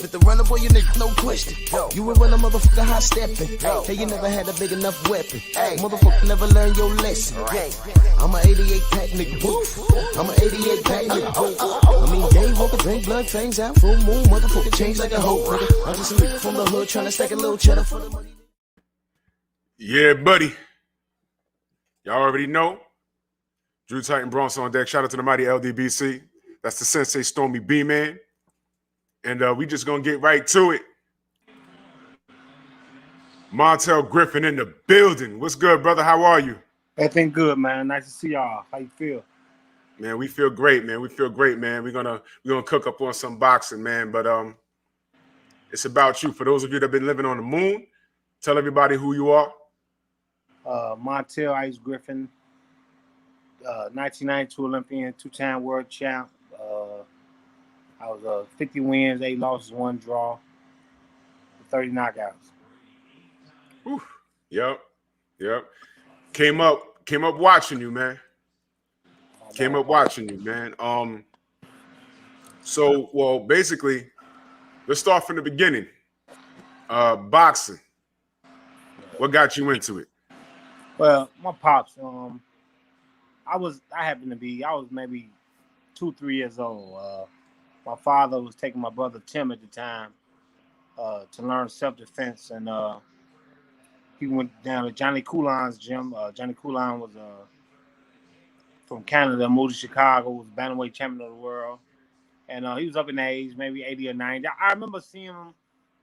it. The runner boy, you nigga, no question. You would run a motherfucker high stepping. Hey, you never had a big enough weapon. Motherfucker never learned your lesson. I'm a 88 pack nigga. I'm a 88 pack nigga. I mean, day walker, drink blood, fangs out, full moon, motherfucker change like a hoe. I'm just a nigga from the hood trying to stack a little cheddar for the money. Yeah, buddy. Y'all already know. Drew Titan Bronson on deck. Shout out to the mighty LDBC. That's the Sensei Stormy B-Man. And we just going to get right to it. Montell Griffin in the building. What's good, brother? How are you? Everything good, man. Nice to see y'all. How you feel? Man, we feel great, man. We feel great, man. We're gonna cook up on some boxing, man. But it's about you. For those of you that have been living on the moon, tell everybody who you are. Montell Ice Griffin, 1992 Olympian, two-time world champ. I was 50 wins, 8 losses, 1 draw, 30 knockouts. Whew. Yep. Came up watching you, man. Came up watching you, man. So, well, basically, let's start from the beginning. Boxing. What got you into it? Well, my pops, I was maybe 2-3 years old. My father was taking my brother Tim at the time to learn self-defense, and he went down to Johnny Coulin's gym. Johnny Coulin was from Canada, moved to Chicago, was bantamweight champion of the world, and he was up in age, maybe 80 or 90. I remember seeing him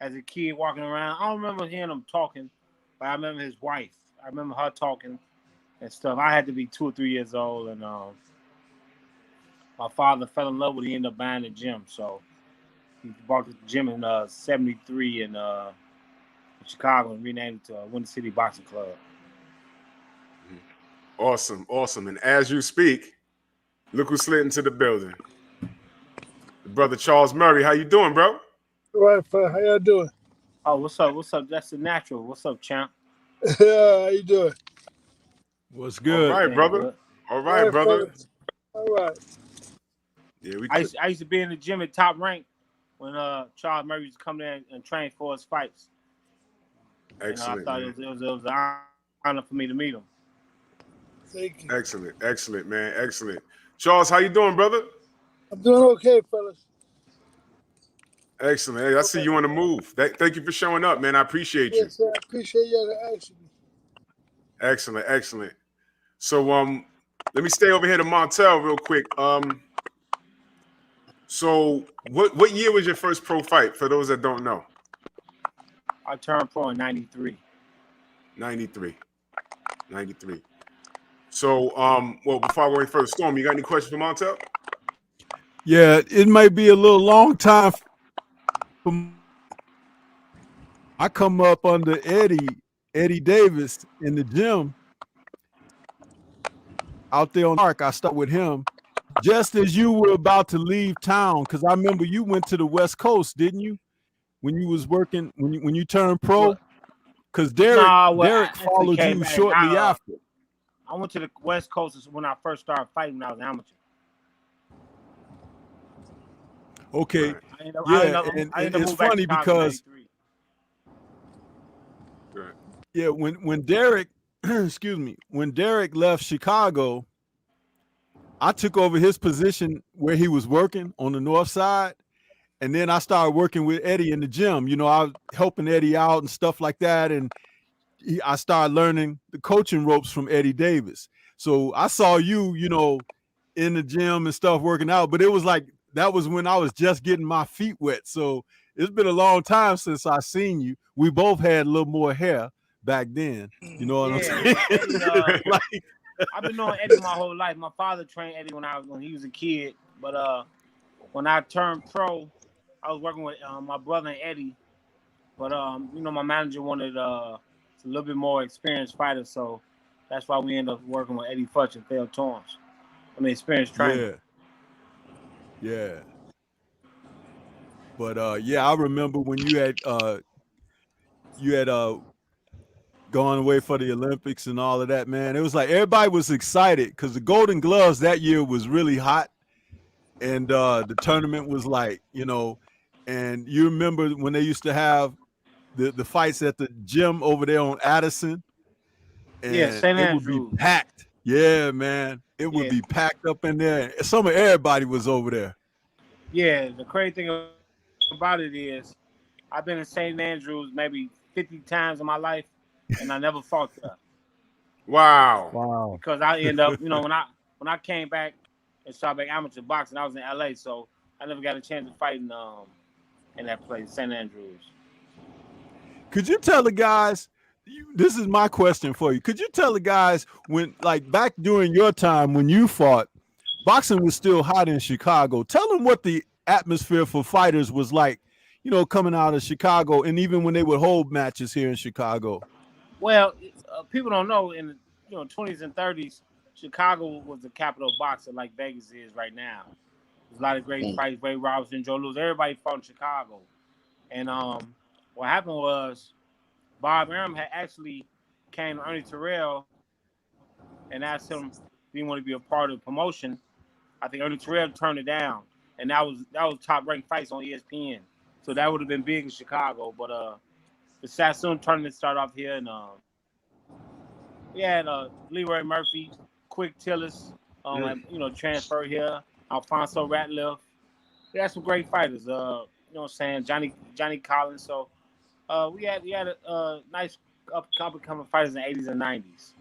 as a kid walking around. I don't remember hearing him talking, but I remember his wife. I remember her talking and stuff. I had to be 2 or 3 years old, and my father fell in love with it. He ended up buying the gym, so he bought the gym in '73 in Chicago and renamed it to Winter City Boxing Club. Awesome. And as you speak, look who slid into the building. Brother Charles Murray, how you doing, bro? All right, fella. How y'all doing? Oh, what's up? That's the natural. What's up, champ? Yeah, how you doing? What's good? All right, brother. All right, brother. All right. Yeah, I used to be in the gym at Top Rank when Charles Murray used to come there and train for his fights. Excellent. And I thought it was an honor for me to meet him. Thank you. Excellent, man. Excellent. Charles, how you doing, brother? I'm doing okay, fellas. Excellent. Hey, I see you on the move. Thank you for showing up, man. I appreciate you. Yes, sir. I appreciate y'all asking me. Excellent. So let me stay over here to Montell real quick. So what year was your first pro fight, for those that don't know? I turned pro in 93. 93. So well, before I go any further, Storm, you got any questions for Montell? Yeah, it might be a little long time. I come up under Eddie Davis in the gym out there on the park. I start with him just as you were about to leave town, because I remember you went to the West Coast, didn't you? When you was working, when you turned pro, because Derek followed you shortly after. I went to the West Coast when I first started fighting when I was an amateur. Okay. And it's funny because when Derek, when Derek left Chicago, I took over his position where he was working on the north side. And then I started working with Eddie in the gym. You know, I was helping Eddie out and stuff like that. And I started learning the coaching ropes from Eddie Davis. So I saw you, in the gym and stuff working out. But it was like, that was when I was just getting my feet wet. So it's been a long time since I seen you. We both had a little more hair back then. You know what I'm saying? Eddie, I've been knowing Eddie my whole life. My father trained Eddie when he was a kid. But when I turned pro, I was working with my brother and Eddie. But my manager wanted a little bit more experienced fighter, so that's why we ended up working with Eddie Futch and Phil Torrance. Experienced trainer. Yeah. But I remember when you had going away for the Olympics and all of that, man. It was like everybody was excited because the Golden Gloves that year was really hot, and the tournament was like, And you remember when they used to have the fights at the gym over there on Addison, Yeah, and St. it would be Andrews. packed. Yeah, man, it would Yeah. be packed up in there. Some of everybody was over there. Yeah, the crazy thing about it is I've been in St. Andrews maybe 50 times in my life, and I never fought there Wow. Wow. because I end up, when I came back and started back amateur boxing, I was in LA, so I never got a chance to fight in that place, St. Andrews. Could you tell the guys? This is my question for you. Could you tell the guys when, like, back during your time when you fought, boxing was still hot in Chicago? Tell them what the atmosphere for fighters was like, coming out of Chicago, and even when they would hold matches here in Chicago. Well, people don't know in the 20s and 30s, Chicago was the capital of boxing like Vegas is right now. There's a lot of great fights, Ray Robinson, Joe Louis, everybody fought in Chicago. And what happened was Bob Arum had actually came to Ernie Terrell and asked him if he wanted to be a part of the promotion. I think Ernie Terrell turned it down, and that was top ranked fights on ESPN. So that would have been big in Chicago. But the Sassoon tournament started off here, and we had Leroy Murphy, Quick Tillis, transfer here, Alfonso Ratliff. We had some great fighters. Johnny Collins. So we had a nice up and coming fighters in the 80s and 90s.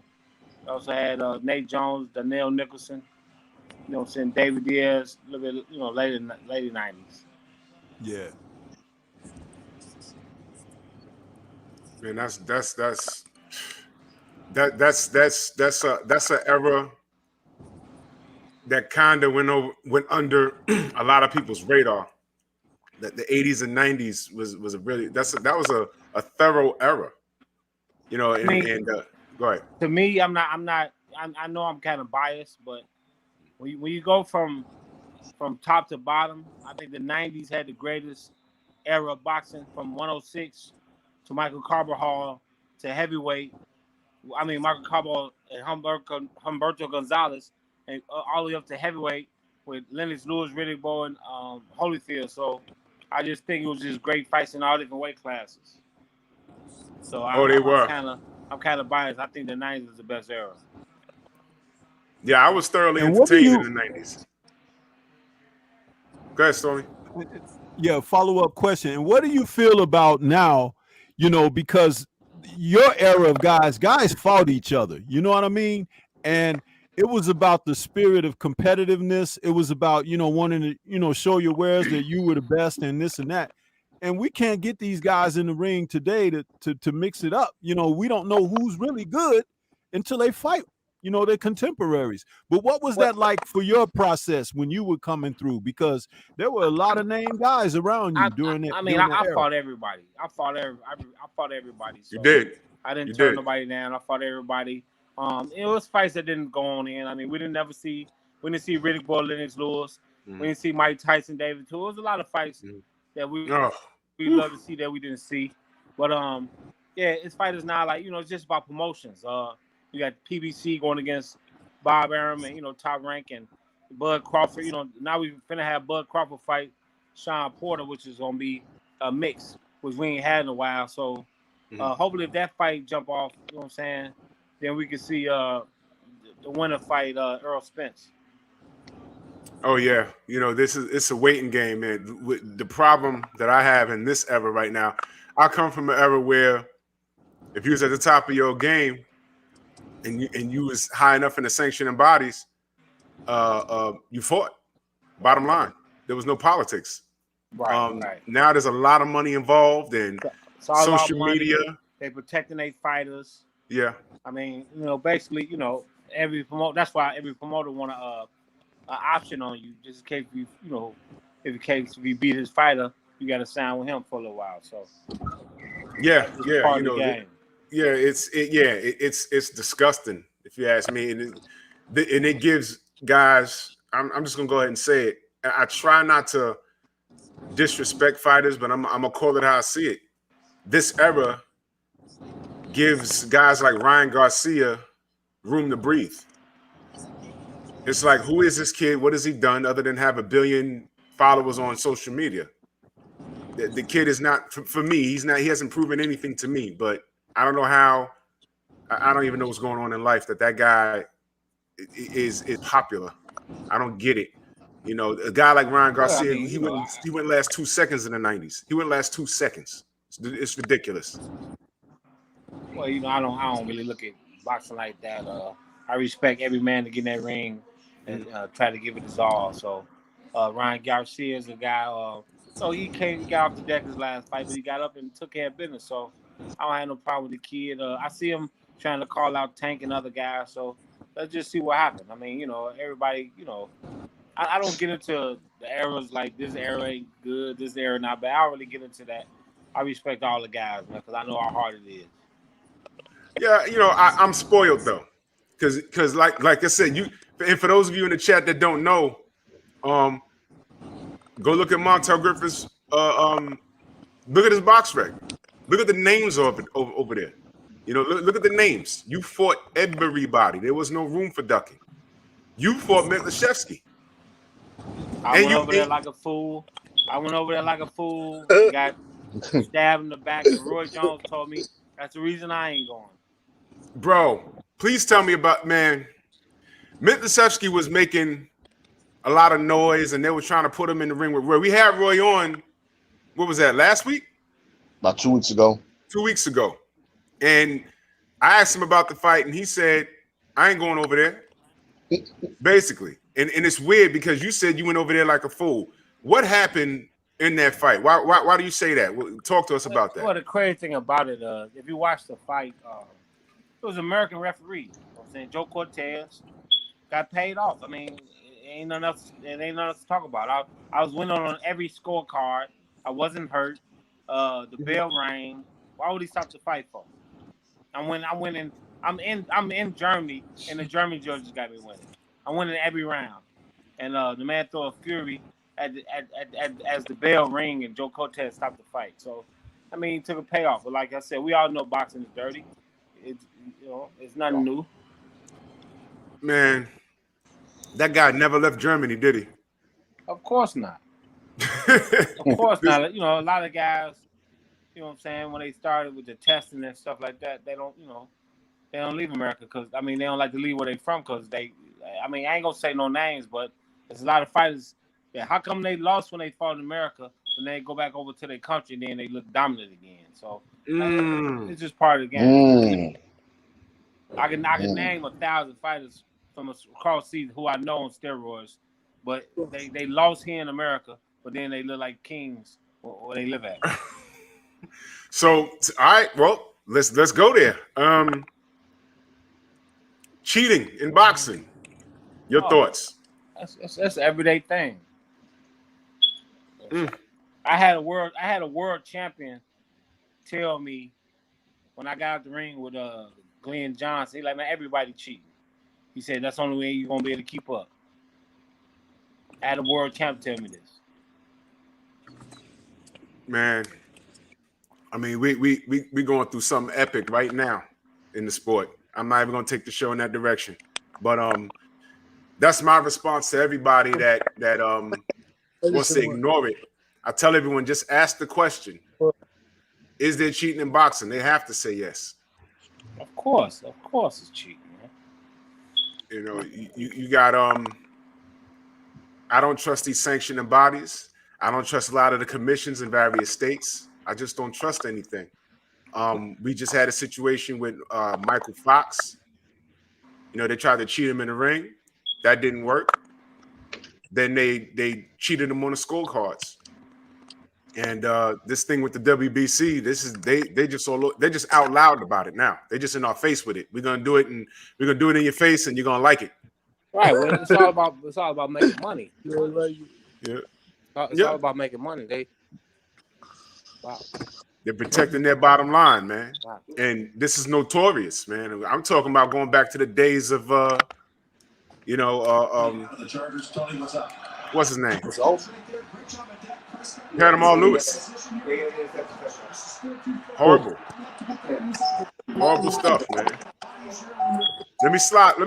We also had Nate Jones, Danielle Nicholson, David Diaz, a little bit, late 90s. Yeah. Man, that's an era that kind of went under a lot of people's radar. That the 80s and 90s was a really that was a thorough era. Go ahead. To me, I know I'm kind of biased, but when you go from top to bottom, I think the 90s had the greatest era of boxing from 106 to Michael Carbajal to heavyweight. I mean, Michael Carbajal and Humberto Gonzalez, and all the way up to heavyweight with Lennox Lewis, Riddick Bowe, and Holyfield. So I just think it was just great fights in all different weight classes. So I'm kind of biased. I think the 90s was the best era. Yeah, I was thoroughly entertained in the 90s. Go ahead, Stormy. Yeah, follow-up question. And what do you feel about now, because your era of guys fought each other, you know what I mean? And it was about the spirit of competitiveness. It was about, wanting to, show your wares that you were the best and this and that. And we can't get these guys in the ring today to mix it up. We don't know who's really good until they fight, their contemporaries. But what was that like for your process when you were coming through? Because there were a lot of named guys around you during that. I fought everybody. I fought everybody. So you did. I didn't turn nobody down. I fought everybody. It was fights that didn't go on in. I mean, we didn't see Riddick Bowe, Lennox Lewis. We didn't see Mike Tyson, David too. It was a lot of fights that we love to see that we didn't see. But it's fighters now, like, it's just about promotions. You got PBC going against Bob Arum and Top Rank and Bud Crawford. Now we finna have Bud Crawford fight Sean Porter, which is gonna be a mix, which we ain't had in a while. So hopefully if that fight jump off, you know what I'm saying, then we can see the winner fight Earl Spence. Oh yeah, it's a waiting game, man. The problem that I have in this era right now, I come from an era where if you was at the top of your game and you was high enough in the sanctioning bodies, you fought. Bottom line, there was no politics. Right. Now there's a lot of money involved in social media. They protecting their fighters. Yeah. I mean, basically, every promoter. That's why every promoter want an option on you, just in case if you beat his fighter, you got to sign with him for a little while. So it's disgusting if you ask me, and it gives guys. I'm just gonna go ahead and say it. I try not to disrespect fighters, but I'm gonna call it how I see it. This era gives guys like Ryan Garcia room to breathe. It's like, who is this kid? What has he done other than have 1 billion followers on social media? The kid is not for me. He's not. He hasn't proven anything to me. But I don't know how. I don't even know what's going on in life that guy is popular. I don't get it. You know, a guy like Ryan Garcia, he wouldn't last 2 seconds in the 90s. He wouldn't last 2 seconds. It's ridiculous. Well, you know, I don't really look at boxing like that. I respect every man to get in that ring and try to give it his all. So Ryan Garcia is a guy. So he got off the deck his last fight, but he got up and took care of business. So I don't have no problem with the kid. I see him trying to call out Tank and other guys. So let's just see what happens. I mean, you know, everybody, you know, I don't get into the eras like this era ain't good, this era not bad. I don't really get into that. I respect all the guys, man, because I know how hard it is. Yeah, you know, I'm spoiled though, because like I said, and for those of you in the chat that don't know, go look at Montell Griffin's. Look at his box rec. Look at the names of it over there. You know, look at the names. You fought everybody. There was no room for ducking. You fought Mitlashevsky. I went over there like a fool. Got stabbed in the back. And Roy Jones told me that's the reason I ain't going. Bro, please tell me about, man. Mitlashevsky was making a lot of noise, and they were trying to put him in the ring with Roy. We had Roy on, what was that, last week? About 2 weeks ago. 2 weeks ago. And I asked him about the fight, and he said, I ain't going over there. Basically. And it's weird because you said you went over there like a fool. What happened in that fight? Why do you say that? Talk to us about that. Well, the crazy thing about it, if you watch the fight, it was an American referee. You know what I'm saying? Joe Cortez got paid off. I mean, it ain't nothing else to talk about. I was winning on every scorecard. I wasn't hurt. The bell rang. Why would he stop the fight for? I'm in Germany, and the German judges got me winning. I'm winning every round, and the man threw a fury as the bell rang and Joe Cortez stopped the fight. So, I mean, he took a payoff. But like I said, we all know boxing is dirty. It's nothing new. Man, that guy never left Germany, did he? Of course not. Of course not. You know, a lot of guys, you know what I'm saying, when they started with the testing and stuff like that, they don't leave America because, I mean, they don't like to leave where they from because I ain't going to say no names, but there's a lot of fighters. Yeah, how come they lost when they fought in America and they go back over to their country and then they look dominant again? So it's just part of the game. I can name 1,000 fighters from across seas who I know on steroids, but they lost here in America, but then they look like kings where they live at. So, all right, well, let's go there. Cheating in boxing. Your thoughts? That's an everyday thing. I had a world champion tell me when I got out the ring with Glenn Johnson. He like, man, everybody cheating. He said that's the only way you're gonna be able to keep up. I had a world champ tell me this. Man, I mean, we going through something epic right now in the sport. I'm not even gonna take the show in that direction, but that's my response to everybody that wants to ignore it. I tell everyone, just ask the question: is there cheating in boxing? They have to say yes. Of course, it's cheating, man. You know, you got I don't trust these sanctioning bodies. I don't trust a lot of the commissions in various states. I just don't trust anything. We just had a situation with Michael Fox. You know, they tried to cheat him in the ring. That didn't work. Then they cheated him on the scorecards. And this thing with the WBC, they just out loud about it now. They just in our face with it. We're gonna do it, and we're gonna do it in your face, and you're gonna like it. Right. Well, it's all about making money. Yeah. It's all about making money. They're protecting their bottom line, man. Wow. And this is notorious, man. I'm talking about going back to the days of what's his name? Panama Lewis. Horrible stuff, man. Let me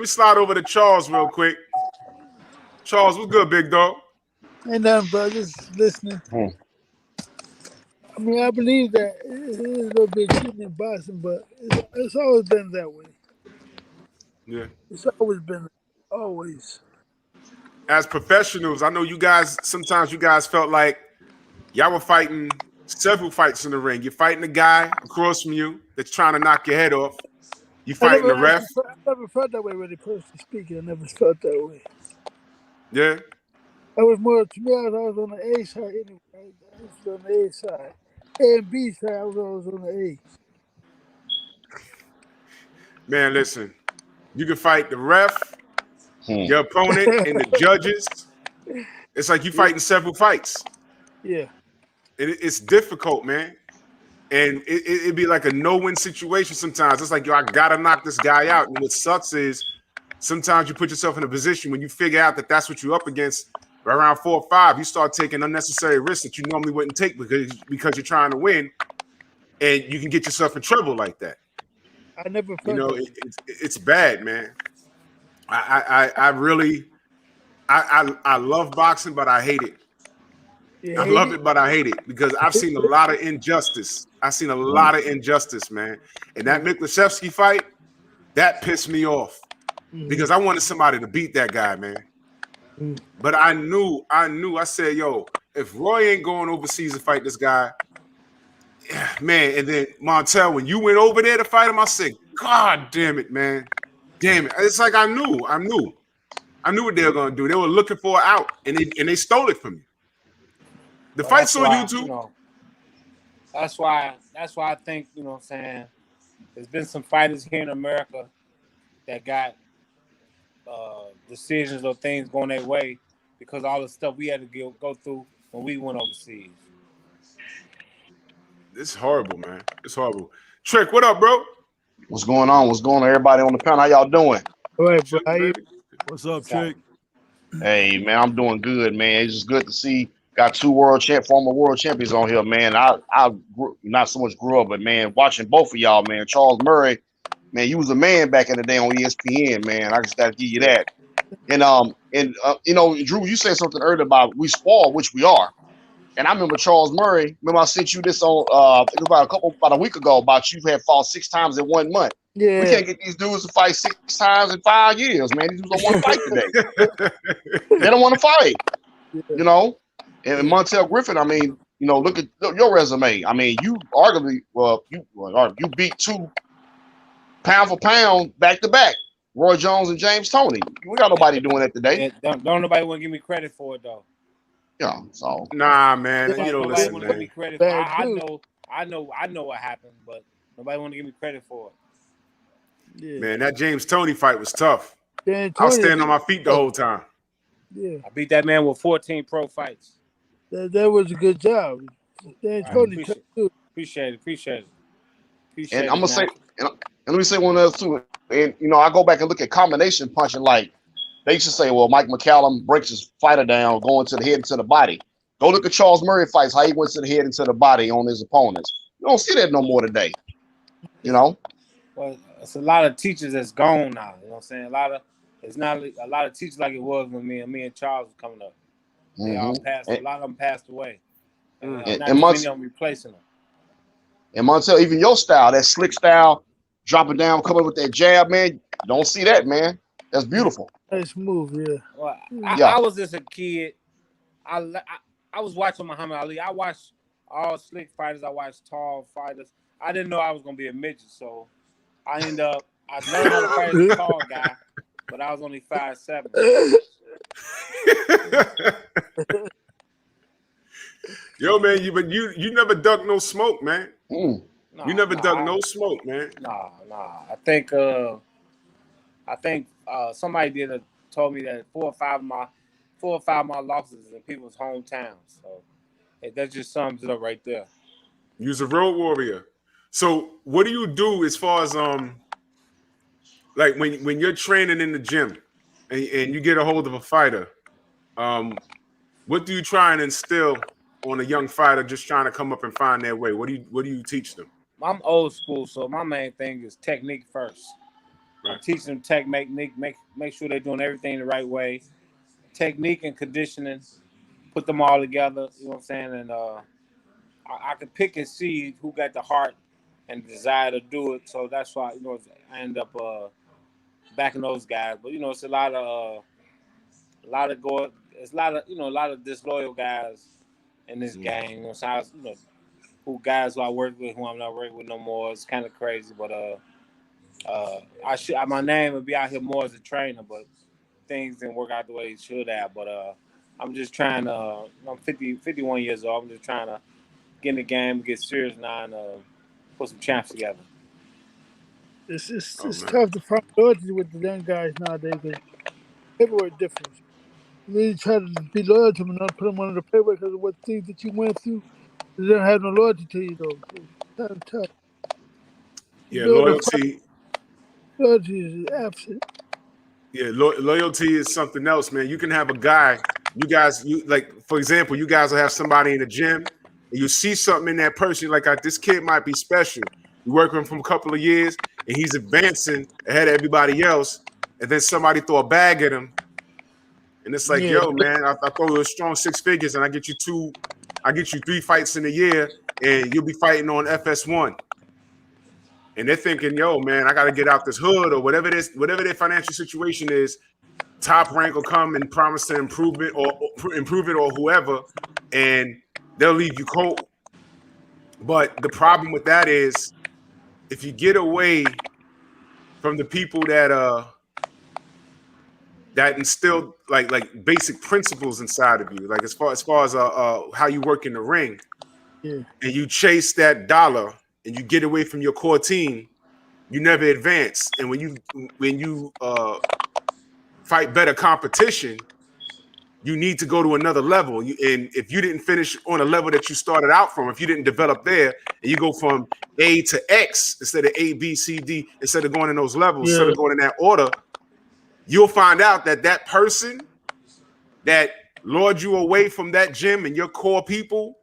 slide over to Charles real quick. Charles, what's good, big dog? Ain't nothing, bro. Just listening. I mean, I believe that it is a little bit cheating in boxing, but it's always been that way. Yeah. It's always been always. As professionals, I know you guys. Sometimes you guys felt like y'all were fighting several fights in the ring. You're fighting a guy across from you that's trying to knock your head off. You fighting the ref. I never felt that way, really, personally speaking. I never felt that way. Yeah. I was more, to me, I was on the A side anyway. I was on the A side. A and B side, I was always on the A. Man, listen. You can fight the ref, your opponent, and the judges. It's like you fighting several fights. Yeah. It's difficult, man. And it'd be like a no-win situation sometimes. It's like, yo, I got to knock this guy out. And what sucks is sometimes you put yourself in a position when you figure out that that's what you're up against. Around 4 or 5, you start taking unnecessary risks that you normally wouldn't take because you're trying to win. And you can get yourself in trouble like that. I never felt that. It's bad, man. I really love boxing, but I hate it. I love it, but I hate it because I've seen a lot of injustice. I've seen a lot of injustice, man. And that Miklaszewski fight, that pissed me off because I wanted somebody to beat that guy, man. But I knew. I said, yo, if Roy ain't going overseas to fight this guy, man. And then Montell, when you went over there to fight him, I said, God damn it, man. Damn it. It's like I knew what they were gonna do. They were looking for an out, and they stole it from me. The fight's on YouTube. You know, that's why I think, you know what I'm saying, there's been some fighters here in America that got decisions or things going their way because all the stuff we had to go through when we went overseas. It's horrible, man. It's horrible. Trick, what up, bro? What's going on? What's going on, everybody on the panel? How y'all doing? All right, bro. What's up, Trick? Hey, man, I'm doing good, man. It's just good to see. Got 2 former world champions on here, man. I not so much grew up, but man, watching both of y'all, man. Charles Murray, man, you was a man back in the day on ESPN, man. I just got to give you that. And you know, Drew, you said something earlier about we spoiled, which we are. And I remember Charles Murray. Remember I sent you this on I think about a week ago about you had fought 6 times in 1 month. Yeah. We can't get these dudes to fight 6 times in 5 years, man. These dudes don't want to fight today. They don't want to fight. You know? And Montell Griffin, I mean, you know, look your resume. I mean, you arguably, you beat 2 pound for pound back to back, Roy Jones and James Toney. We got nobody doing that today. Don't nobody want to give me credit for it though. Yeah, so nah, man, you don't nobody listen, want to man. give me credit. I know what happened, but nobody want to give me credit for it. Yeah. Man, that James Toney fight was tough. Dan I was Tony, standing on my feet the whole time. Yeah. I beat that man with 14 pro fights. That was a good job. Dan Tony, Appreciate it. and I'm gonna say, and let me say one other too. And you know, I go back and look at combination punching. Like they used to say, well, Mike McCallum breaks his fighter down, going to the head and to the body. Go look at Charles Murray fights, how he went to the head and to the body on his opponents. You don't see that no more today. You know. Well, it's a lot of teachers that's gone now. You know what I'm saying? It's not a lot of teachers like it was when me and Charles was coming up. They all passed. A lot of them passed away. Not too many of them replacing them. And Montell, even your style, that slick style, dropping down, coming with that jab, man. Don't see that, man. That's beautiful. Nice move, yeah. Well, I was just a kid. I was watching Muhammad Ali. I watched all slick fighters. I watched tall fighters. I didn't know I was gonna be a midget, so I learned how to fight as a tall guy, but I was only 5'7". Yo, man, you never duck no smoke, man. You never duck no smoke, man. Nah. I think somebody told me that 4 or 5 of my losses in people's hometowns. So that just sums it up right there. You're a road warrior. So what do you do as far as like when you're training in the gym and you get a hold of a fighter, what do you try and instill on a young fighter just trying to come up and find their way? What do you teach them? I'm old school, so my main thing is technique first. Right. I teach them technique, make sure they're doing everything the right way. Technique and conditioning, put them all together, you know what I'm saying? And I could pick and see who got the heart and the desire to do it. So that's why I end up backing those guys. But it's a lot of it's a lot of disloyal guys in this game. So who guys who I work with, who I'm not working with no more. It's kind of crazy, but my name would be out here more as a trainer, but things didn't work out the way it should have. But I'm just trying to. I'm 51 years old. I'm just trying to get in the game, get serious now, and put some champs together. It's tough to find loyalty with the young guys nowadays because everywhere different. You really try to be loyal to them and not put them under the paper because of what things that you went through. They don't have no loyalty to you though. So it's tough. Yeah, loyalty. Loyalty is absent. Yeah, loyalty is something else, man. You can have a guy. For example, you guys will have somebody in the gym, and you see something in that person. You're like, this kid might be special. You work with him for a couple of years, and he's advancing ahead of everybody else. And then somebody throw a bag at him, and it's like, yo, man, I throw you a strong 6 figures, and I get you 3 fights in a year, and you'll be fighting on FS1. And they're thinking, yo, man, I got to get out this hood or whatever their financial situation is. Top Rank will come and promise to improve it or whoever, and they'll leave you cold. But the problem with that is, if you get away from the people that instilled like basic principles inside of you, like as far as how you work in the ring, and you chase that dollar and you get away from your core team, you never advance. And when you fight better competition, you need to go to another level. And if you didn't finish on a level that you started out from, if you didn't develop there, and you go from A to X instead of A, B, C, D, instead of going in those levels, instead of going in that order, you'll find out that person that lured you away from that gym and your core people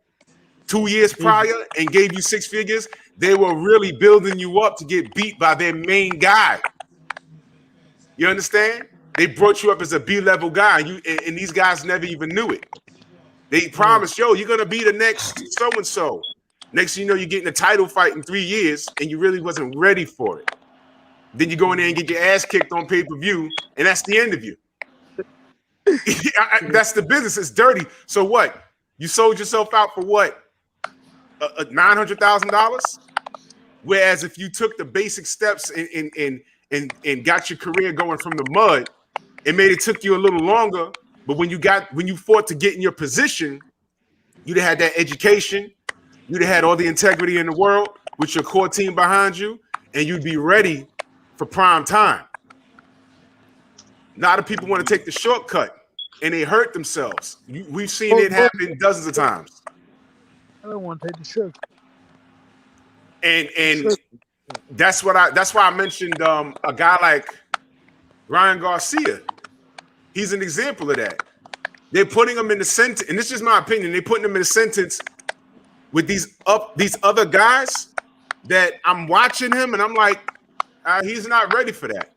2 years prior and gave you 6 figures, they were really building you up to get beat by their main guy. You understand? They brought you up as a B-level guy, and these guys never even knew it. They promised, yo, you're going to be the next so-and-so. Next thing you know, you're getting a title fight in 3 years, and you really wasn't ready for it. Then you go in there and get your ass kicked on pay-per-view, and that's the end of you. That's the business. It's dirty. So what? You sold yourself out for what? $900,000? Whereas if you took the basic steps and got your career going from the mud, it took you a little longer. But when you fought to get in your position, you'd have had that education, you'd have had all the integrity in the world with your core team behind you, and you'd be ready for prime time. A lot of people want to take the shortcut, and they hurt themselves. We've seen it happen dozens of times. I don't want to take the shortcut. And that's why I mentioned a guy like Ryan Garcia. He's an example of that. They're putting him in the sentence, and this is my opinion. They're putting him in a sentence with these other guys that I'm watching him, and I'm like, he's not ready for that.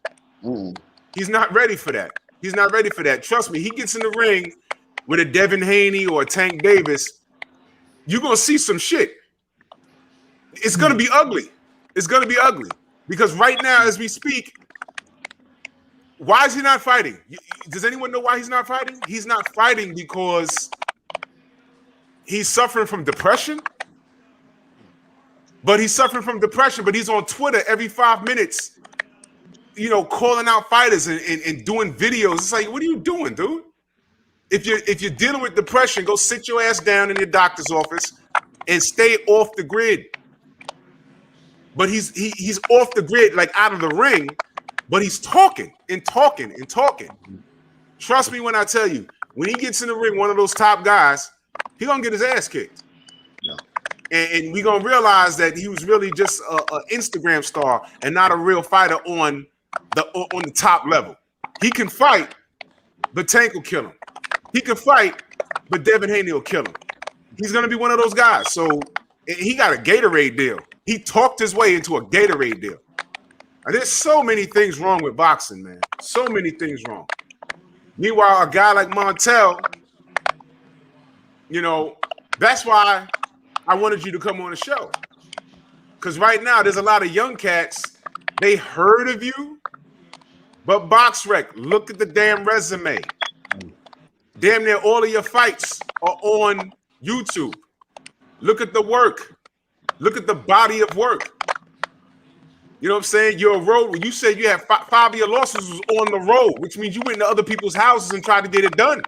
He's not ready for that. He's not ready for that. Trust me, he gets in the ring with a Devin Haney or a Tank Davis, you're gonna see some shit. It's gonna be ugly. It's gonna be ugly because right now, as we speak, why is he not fighting? Does anyone know why he's not fighting? He's not fighting because he's suffering from depression. But he's suffering from depression, but he's on Twitter every 5 minutes, calling out fighters and doing videos. It's like, what are you doing, dude? If you're dealing with depression, go sit your ass down in your doctor's office and stay off the grid. But he's off the grid, like out of the ring, but he's talking and talking and talking. Trust me when I tell you, when he gets in the ring, one of those top guys, he gonna get his ass kicked. And we gonna realize that he was really just an Instagram star and not a real fighter on the top level. He can fight, but Tank will kill him. He can fight, but Devin Haney will kill him. He's gonna be one of those guys. So he got a Gatorade deal. He talked his way into a Gatorade deal. And there's so many things wrong with boxing, man. So many things wrong. Meanwhile, a guy like Montell, that's why I wanted you to come on the show. Because right now, there's a lot of young cats, they heard of you, but BoxRec, look at the damn resume. Damn near all of your fights are on YouTube. Look at the work. Look at the body of work. You know what I'm saying? You're a road. You said you had five of your losses was on the road, which means you went to other people's houses and tried to get it done.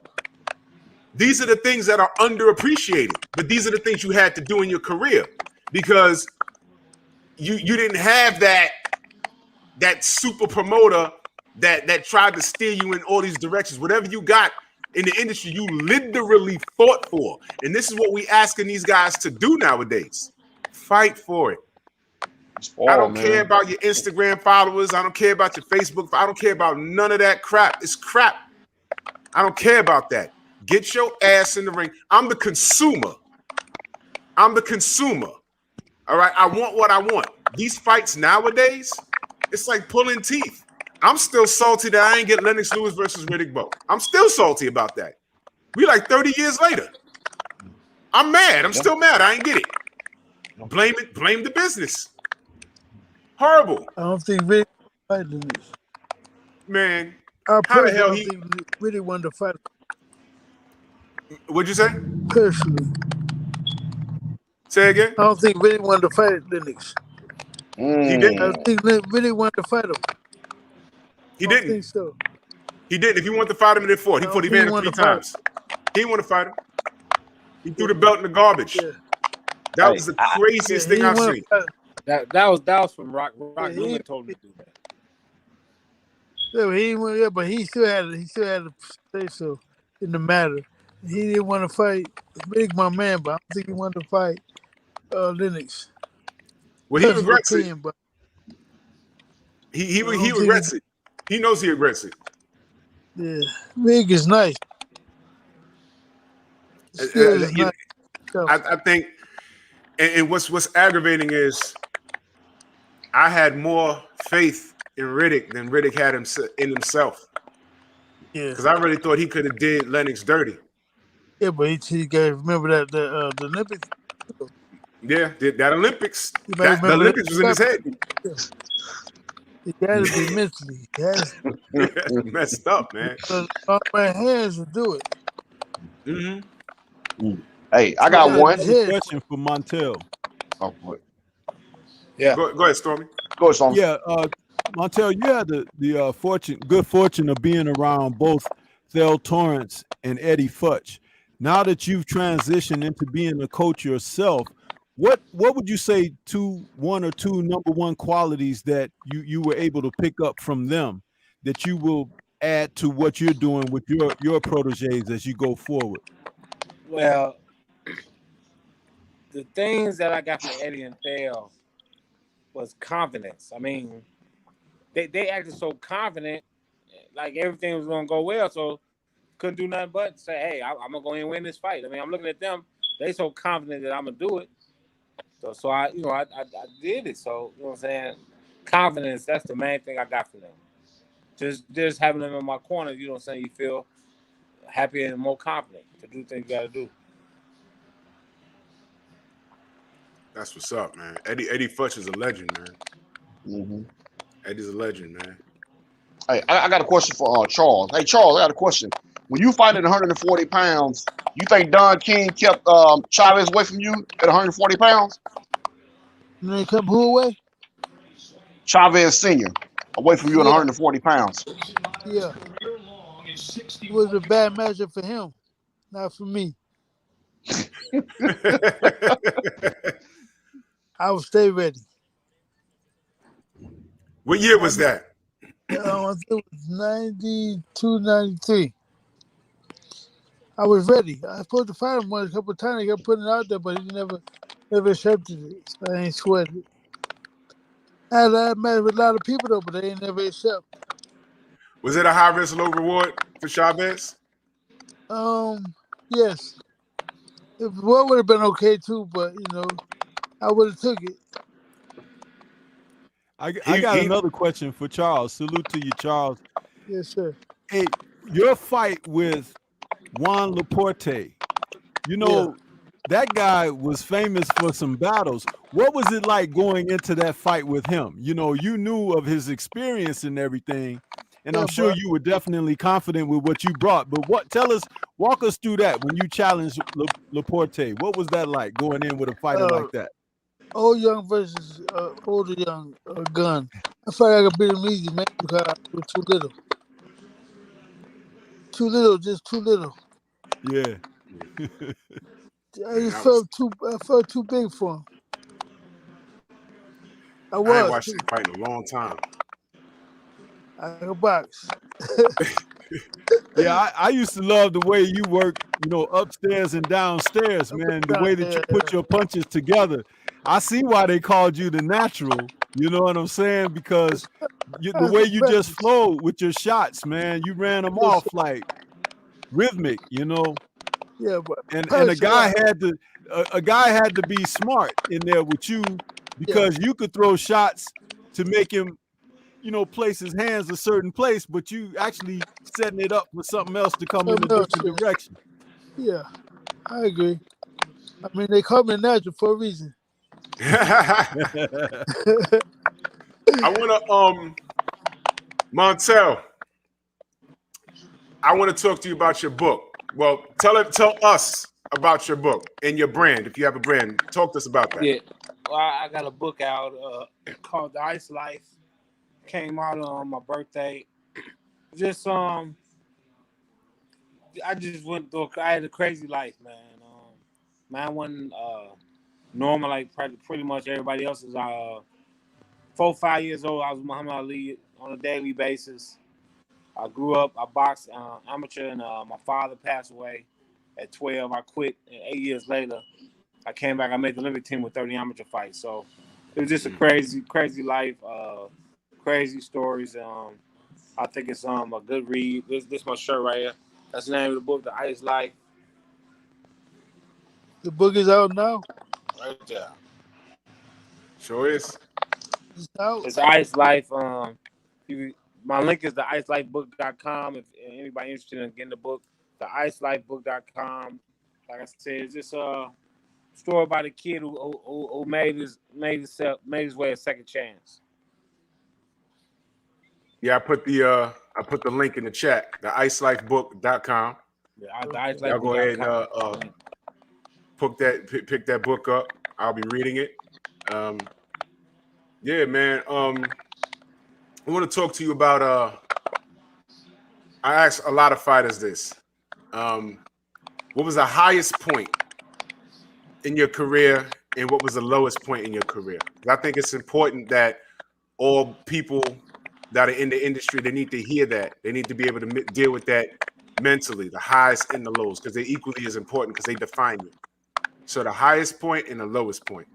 These are the things that are underappreciated, but these are the things you had to do in your career because you didn't have that super promoter that tried to steer you in all these directions. Whatever you got in the industry, you literally fought for. And this is what we asking these guys to do nowadays. Fight for it. I don't care about your Instagram followers. I don't care about your Facebook. I don't care about none of that crap. It's crap. I don't care about that. Get your ass in the ring. I'm the consumer. I'm the consumer. All right. I want what I want. These fights nowadays, it's like pulling teeth. I'm still salty that I ain't get Lennox Lewis versus Riddick Bowe. I'm still salty about that. We like 30 years later. I'm mad. I'm still mad. I ain't get it. Blame it. Blame the business. Horrible. I don't think Riddick fight Lennox. Man, I how the hell don't think Riddick wanted to fight. What'd you say? Personally, Say again. I don't think Riddick wanted to fight Lennox. He didn't. I think Riddick wanted to fight him. He I don't didn't. think so. He didn't. If he wanted to fight him, he fought. He fought. He ran him 3 times. He didn't want to fight him. He threw the belt in the garbage. Yeah. That was the craziest thing I've seen. That was from Rock. Rock Newman told me to do that. Yeah, but he still had to say so in the matter. He didn't want to fight Riddick, my man, but I don't think he wanted to fight Lennox. Well, he regrets it. But He regrets it. He knows he regrets it. Yeah, Riddick is nice. Nice. I think, and what's aggravating is I had more faith in Riddick than Riddick had in himself. Yeah, because I really thought he could have did Lennox dirty. Yeah, but he got remember that the Olympics. Yeah, that Olympics. The Olympics was in his head. Yeah. It got to be mentally. Messed up, man. On my hands to do it. Mm-hmm. Hey, I got one question for Montell. Oh, what? Yeah. Go ahead, Stormy. Go ahead, Stormy. Yeah, Montell, you had the good fortune of being around both Thel Torrance and Eddie Futch. Now that you've transitioned into being a coach yourself, what would you say one or two number one qualities that you were able to pick up from them that you will add to what you're doing with your proteges as you go forward? Well, the things that I got from Eddie and Thel was confidence. I mean, they acted so confident, like everything was going to go well, so couldn't do nothing but say, hey, I'm going to go in and win this fight. I mean, I'm looking at them. They so confident that I'm going to do it. So I did it. So, you know what I'm saying? Confidence, that's the main thing I got from them. Just having them in my corner, you know what I'm saying? You feel happier and more confident to do things you got to do. That's what's up, man. Eddie Futch is a legend, man. Mm-hmm. Eddie's a legend, man. Hey, I got a question for Charles. Hey, Charles, I got a question. When you fight at 140 pounds, you think Don King kept Chavez away from you at 140 pounds? They kept who away? Chavez Sr. away from you at 140 pounds. Yeah. It was a bad matchup for him, not for me. I would stay ready. What year was that? I think it was 92, 93. I was ready. I was supposed to fight him a couple of times. I kept putting it out there, but he never accepted it. So I ain't sweating it. I had a match with a lot of people, though, but they ain't never accept. Was it a high risk, low reward for Chavez? Yes. If what would have been okay, too, but, I would have took it. I got another question for Charles. Salute to you, Charles. Yes, sir. Hey, your fight with Juan Laporte, that guy was famous for some battles. What was it like going into that fight with him? You know, you knew of his experience and everything, and Yeah, I'm sure but you were definitely confident with what you brought. But walk us through that when you challenged Laporte. What was that like going in with a fighter uh, like that? old young versus older young gun. I felt like I could beat him easy, man, because I was too little. Too little, just too little. Yeah. I Man, just felt too big for him. I I ain't was watched too. him fight in a long time. I could box. Yeah, I used to love the way you work, you know, upstairs and downstairs, Up and man. The down way that you there. put your punches together. I see why they called you the natural. You know what I'm saying? Because I the had way some you just practice. flowed with your shots, man, you ran them Yes, off sir. like rhythmic, you know. Yeah, but And practice a lot. a guy had to be smart in there with you Yeah, because you could throw shots to make him, you know, place his hands a certain place, but you actually setting it up for something else to come in a something else. different direction. Yeah, I agree. I mean, they call me natural for a reason. I want to Montell, I want to talk to you about your book. Well, tell us about your book and your brand. If you have a brand, talk to us about that. Yeah. Well, I got a book out called The Ice Life. Came out on my birthday. Just I just went through. I had a crazy life, man. Man, wasn't normal like pretty much everybody else is. 4, 5 years old, I was Muhammad Ali on a daily basis. I grew up. I boxed amateur, and my father passed away at 12. I quit, and 8 years later, I came back. I made the Olympic team with 30 amateur fights. So it was just a crazy life, crazy stories. I think it's a good read. This my shirt right here. That's the name of the book, The Ice Life, The book is out now. right there. Sure is. It's out. It's Ice Life. My link is theicelifebook.com. If anybody interested in getting the book, theicelifebook.com. Like I said, it's just a story about a kid who made his way a second chance. Yeah, I put the link in the chat, theicelifebook.com. Yeah, Y'all go ahead and theicelifebook.com. pick that book up. I'll be reading it. Yeah, man. I want to talk to you about I asked a lot of fighters this. What was the highest point in your career and what was the lowest point in your career? I think it's important that all people that are in the industry, they need to hear that. They need to be able to deal with that mentally, the highs and the lows, because they're equally as important because they define you. So the highest point and the lowest point.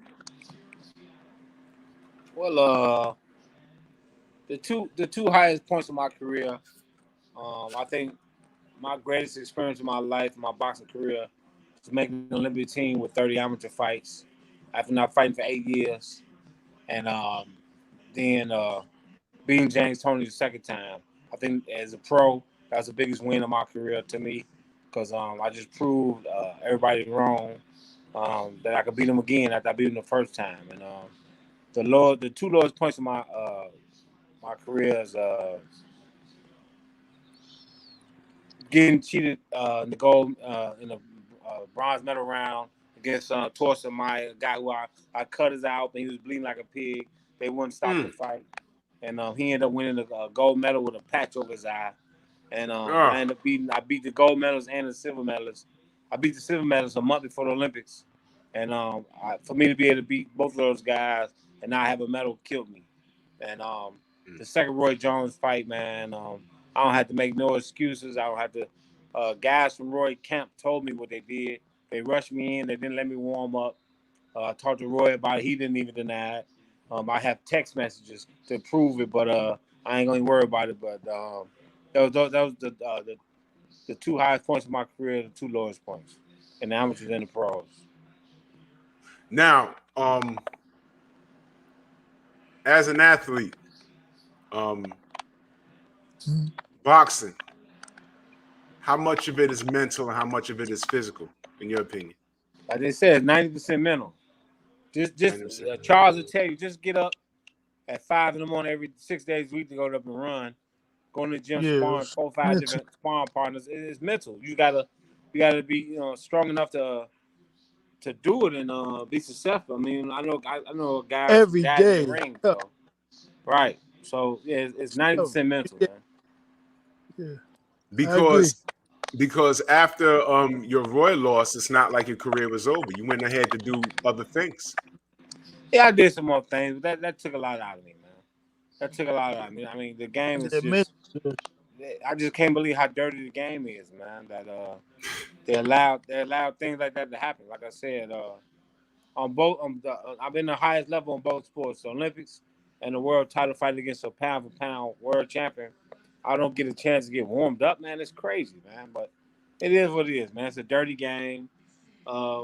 Well, the two highest points of my career, I think my greatest experience in my life, my boxing career, was making the Olympic team with 30 amateur fights after not fighting for 8 years, and then beating James Toney the second time. I think as a pro, that was the biggest win of my career to me because I just proved everybody wrong that I could beat him again after I beat him the first time. And the two lowest points of my career is getting cheated in the gold in the bronze medal round against Torsten Meyer, a guy who I cut his out, and he was bleeding like a pig. They wouldn't stop the fight, and he ended up winning the gold medal with a patch over his eye. And I ended up I beat the gold medals and the silver medalists. I beat the silver medalists a month before the Olympics, and for me to be able to beat both of those guys and not have a medal killed me. And the second Roy Jones fight, man, I don't have to make no excuses. I don't have to. Guys from Roy Camp told me what they did. They rushed me in. They didn't let me warm up. I talked to Roy about it. He didn't even deny it. I have text messages to prove it, but I ain't gonna worry about it. But that was the two highest points of my career, the two lowest points, in the amateurs and the pros. Now, as an athlete, boxing, how much of it is mental and how much of it is physical, in your opinion? Like they said, 90% mental. Just 90%. Charles will tell you, just get up at 5 in the morning every 6 days a week to go up and run. Go to the gym, sparring Yes. 4 or 5 different sparring partners. It's mental. You gotta be strong enough to do it and be successful. I mean, I know guys who Every died in the day. ring. Yeah. So right. So yeah, it's 90% mental, man. Yeah. I agree. Because after your Roy loss, it's not like your career was over. You went ahead to do other things. Yeah, I did some more things, but that took a lot out of me, man. That took a lot out of me. I mean, the game is Yeah, just. I just can't believe how dirty the game is, man. That they allowed things like that to happen. Like I said, on both, I've been the highest level on both sports, the Olympics and the world title fight against a pound for pound world champion. I don't get a chance to get warmed up, man. It's crazy, man. But it is what it is, man. It's a dirty game.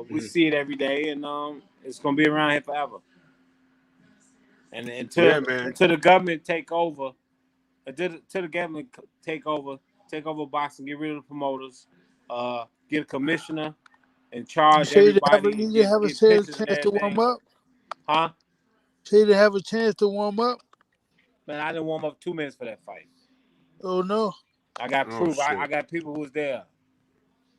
We see it every day, and it's gonna be around here forever. And Yeah, man. until the government take over, until the government take over boxing, get rid of the promoters, get a commissioner and charge You everybody and didn't have a get pictures and chance to warm everything. up? Huh? So you didn't have a chance to warm up? Man, I didn't warm up 2 minutes for that fight. Oh, no. I got proof. Shit. I got people who was there.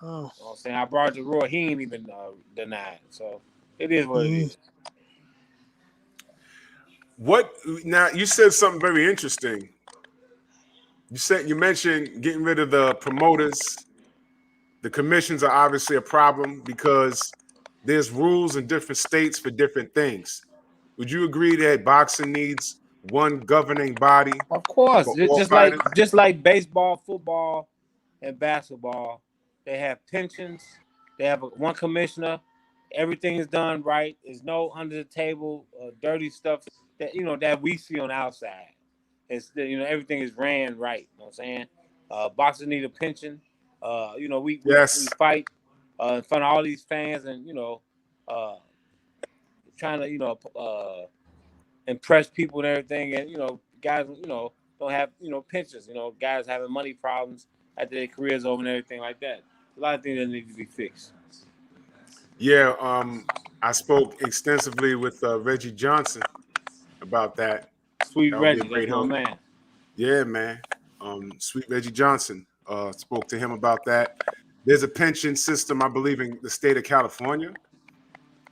Oh. You know what I'm saying? I brought the Roy. He ain't even denied. So it is what it is. What now? You said something very interesting. You mentioned getting rid of the promoters. The commissions are obviously a problem because there's rules in different states for different things. Would you agree that boxing needs one governing body? Of course, For all just like baseball, football, and basketball, they have pensions. They have one commissioner. Everything is done right. There's no under the table dirty stuff that that we see on the outside. It's everything is ran right. You know what I'm saying? Boxers need a pension. We fight in front of all these fans and uh, trying to impress people and everything, and guys don't have pensions. Guys having money problems after their careers over and everything like that. A lot of things that need to be fixed. Yeah, I spoke extensively with Reggie Johnson about that. Sweet That would be Reggie, a great that's my help. man. Yeah, man. Sweet Reggie Johnson spoke to him about that. There's a pension system, I believe, in the state of California,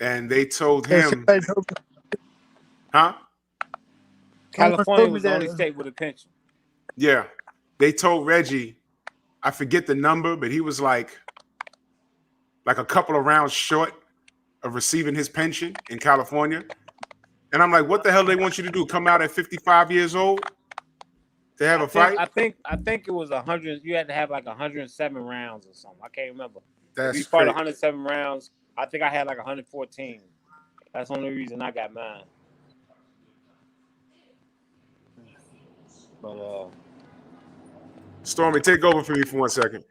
and they told him, huh? California was the only state with a pension. Yeah, they told Reggie, I forget the number, but he was like a couple of rounds short of receiving his pension in California. And I'm like, what the hell do they want you to do? Come out at 55 years old to have a fight? I think it was 100. You had to have like 107 rounds or something. I can't remember. That's if you fought crazy. 107 rounds, I think I had like 114. That's the only reason I got mine. But Stormy, take over for me for 1 second.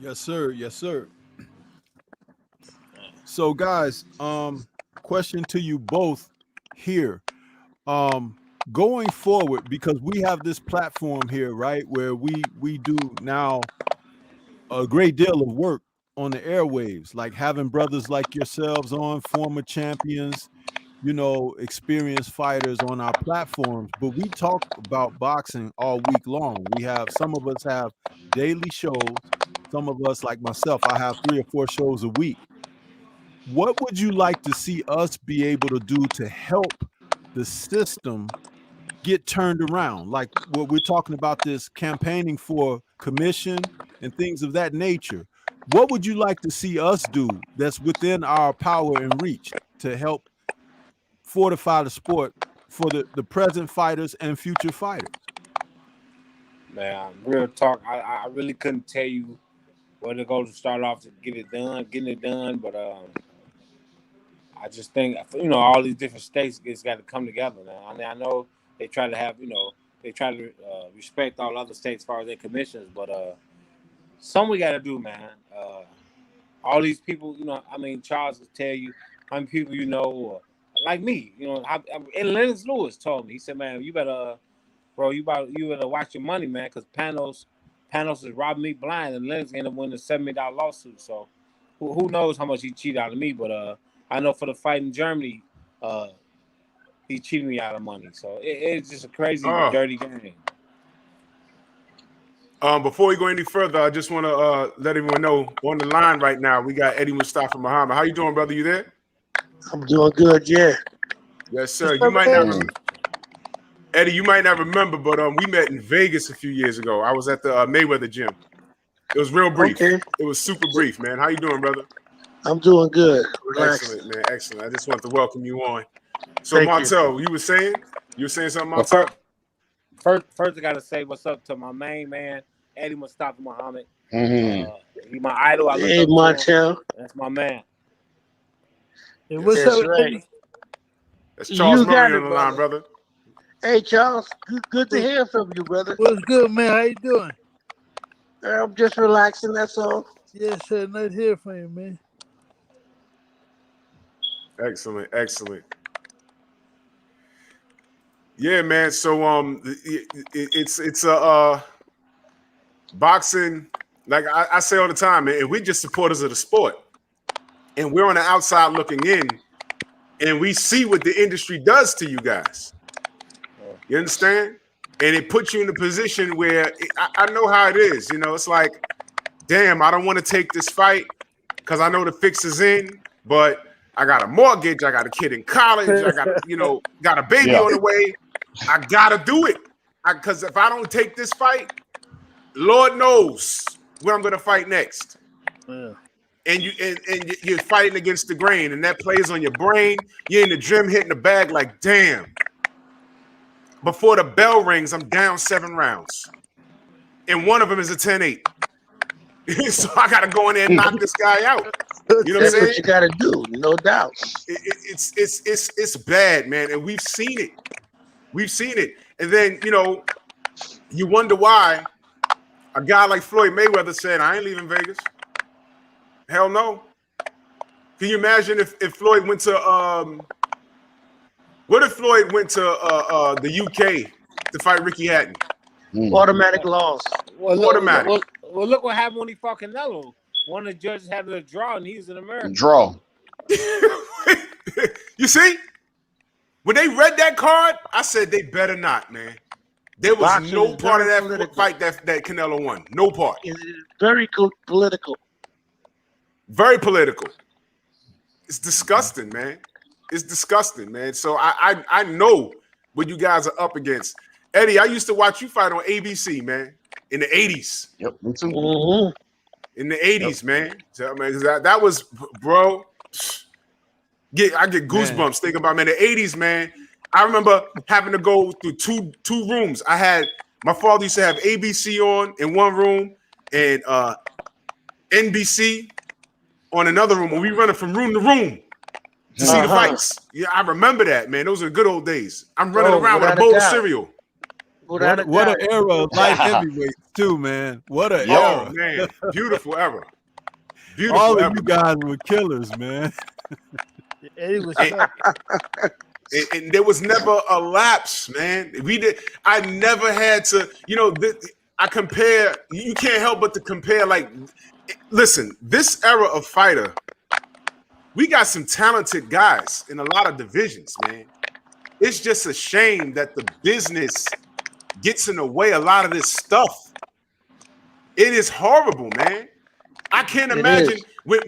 Yes, sir. Yes, sir. So, guys, question to you both here. Going forward, because we have this platform here, right, where we do now a great deal of work on the airwaves, like having brothers like yourselves on, former champions, experienced fighters on our platforms. But we talk about boxing all week long. Some of us have daily shows. Some of us, like myself, I have 3 or 4 shows a week. What would you like to see us be able to do to help the system get turned around? Like what we're talking about, this campaigning for commission and things of that nature. What would you like to see us do that's within our power and reach to help fortify the sport for the present fighters and future fighters? man, real talk. I really couldn't tell you where to go to start off to getting it done. But I just think all these different states it's got to come together now. I mean, I know they try to have they try to respect all other states as far as their commissions, but something we got to do, man. All these people, I mean, Charles will tell you how many people like me, and Lennox Lewis told me, he said, man, you better watch your money, man, because Panos is robbing me blind, and Lennox ended up winning a $7 million lawsuit. So who knows how much he cheated out of me, but I know for the fight in Germany, he cheated me out of money. So it's just a crazy, dirty game. Before we go any further, I just want to let everyone know on the line right now we got Eddie Mustafa Muhammad. How you doing, brother? You there? I'm doing good, yeah. Yes, sir. You might not, Eddie. You might not remember, but we met in Vegas a few years ago. I was at the Mayweather gym. It was real brief. Okay. It was super brief, man. How you doing, brother? I'm doing good. Relax. Excellent, man. Excellent. I just wanted to welcome you on. So, Thank Montell, you were saying something, Montell? First, I gotta say what's up to my main man, Eddie Mustafa Muhammad. He's my idol. I look Hey, up to Martel. him. That's my man. Hey, what's That's up, right. Eddie? That's Charles You got Murray it, on the line, brother. Hey, Charles. Good to hear from you, brother. What's good, man? How you doing? I'm just relaxing, that's all. Yes, sir. Nice to hear from you, man. Excellent, excellent. Yeah, man. So it's a boxing. Like I say all the time, man. And we just supporters of the sport, and we're on the outside looking in, and we see what the industry does to you guys. You understand? And it puts you in a position where I know how it is. You know, it's like, damn, I don't want to take this fight because I know the fix is in, but I got a mortgage, I got a kid in college, I got got a baby on the way. I gotta do it because if I don't take this fight, Lord knows where I'm gonna fight next. Yeah. And you're fighting against the grain, and that plays on your brain. You're in the gym hitting the bag like, damn. Before the bell rings, I'm down 7 rounds, and one of them is a 10-8. So I gotta go in there and knock this guy out. You know what I'm That's saying? what you got to do, no doubt. It's bad, man, and we've seen it. We've seen it, and then you wonder why a guy like Floyd Mayweather said, "I ain't leaving Vegas." Hell no. Can you imagine if Floyd went to what if Floyd went to the UK to fight Ricky Hatton? Automatic loss. Automatic. Well, look what happened when he fought Canelo. One of the judges had a draw, and he's an American. Draw. You see? When they read that card, I said they better not, man. There was Boxing no is part of very that political. fight that Canelo won. No part. It's very political. Very political. It's disgusting, man. It's disgusting, man. So I know what you guys are up against. Eddie, I used to watch you fight on ABC, man, in the 80s. Yep, me too. Mm-hmm. In the 80s, man. So, man, that was, bro. I get goosebumps thinking about, man, the 80s, man. I remember having to go through two rooms. My father used to have ABC on in one room and NBC on another room. And we running from room to room to see the fights. Yeah, I remember that, man. Those are good old days. I'm running around with a bowl of cereal. What an era of light heavyweights too, man. What an era. Oh, man. Beautiful era. All Beautiful of era. you guys were killers, man. Eddie was And there was never a lapse, man. I never had to, I compare, you can't help but to compare, like, listen, this era of fighter, we got some talented guys in a lot of divisions, man. It's just a shame that the business gets in the way a lot of this stuff. It is horrible, man. I can't imagine when,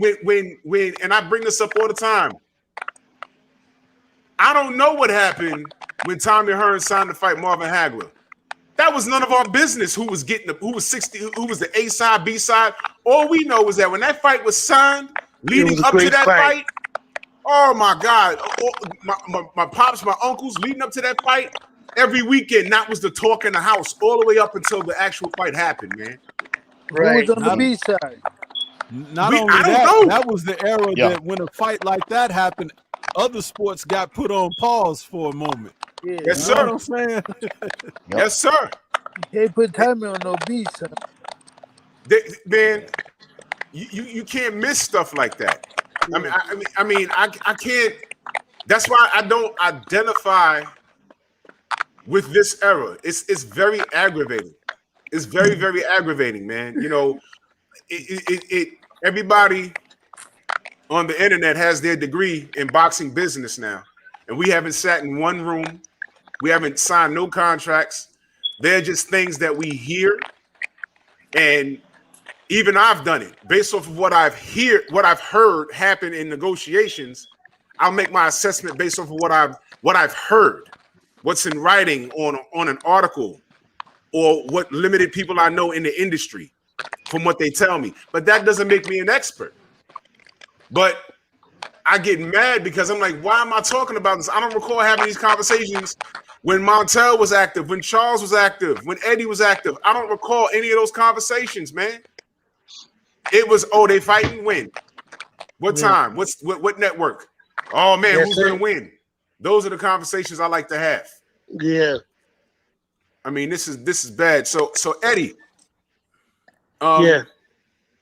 and I bring this up all the time. I don't know what happened when Tommy Hearns signed to fight Marvin Hagler. That was none of our business. Who was the A side, B side? All we know is that when that fight was signed, leading up to that fight, oh my God, my pops, my uncles, leading up to that fight, every weekend that was the talk in the house, all the way up until the actual fight happened, man. Right. Who was on the B side? Not only I don't that, know. that was the era that when a fight like that happened, other sports got put on pause for a moment. Yeah. Yes, You know sir. what I'm saying? Yes, sir. They put Tommy on no B side. Man, you can't miss stuff like that. I can't. That's why I don't identify with this era. It's very aggravating. It's very, very aggravating, man. Everybody on the internet has their degree in boxing business now, and we haven't sat in one room. We haven't signed no contracts. They're just things that we hear, and even I've done it based off of what I've heard happen in negotiations. I'll make my assessment based off of what I've heard, what's in writing on an article, or what limited people I know in the industry from what they tell me. But that doesn't make me an expert. But I get mad because I'm like, why am I talking about this? I don't recall having these conversations when Montell was active, when Charles was active, when Eddie was active. I don't recall any of those conversations, man. It was, oh, they fighting? When? What time? What network? Oh man, That's who's it. gonna win? Those are the conversations I like to have. Yeah. I mean, this is bad. So Eddie, Yeah.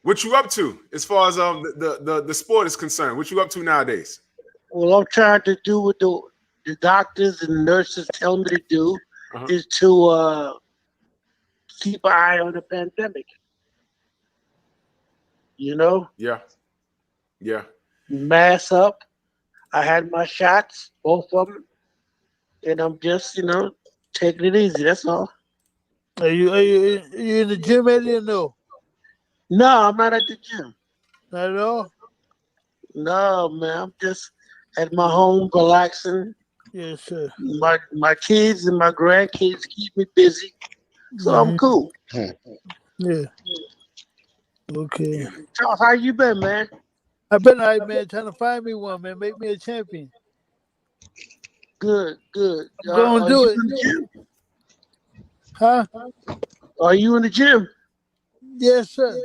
what you up to as far as the sport is concerned? What you up to nowadays? Well, I'm trying to do what the doctors and nurses tell me to do is to keep an eye on the pandemic. You know, Yeah. mask up. I had my shots, both of them, and I'm just, taking it easy. That's all. Are you in the gym, Eddie, or no? No, I'm not at the gym. Not at all? No, man. I'm just at my home relaxing. Yes, sir. My kids and my grandkids keep me busy, so I'm cool. Yeah. Okay. Charles, how you been, man? I've been all right, man, trying to find me one, man. Make me a champion. Good. I'm going to do you it. in the gym? Huh? Are you in the gym? Yes, sir.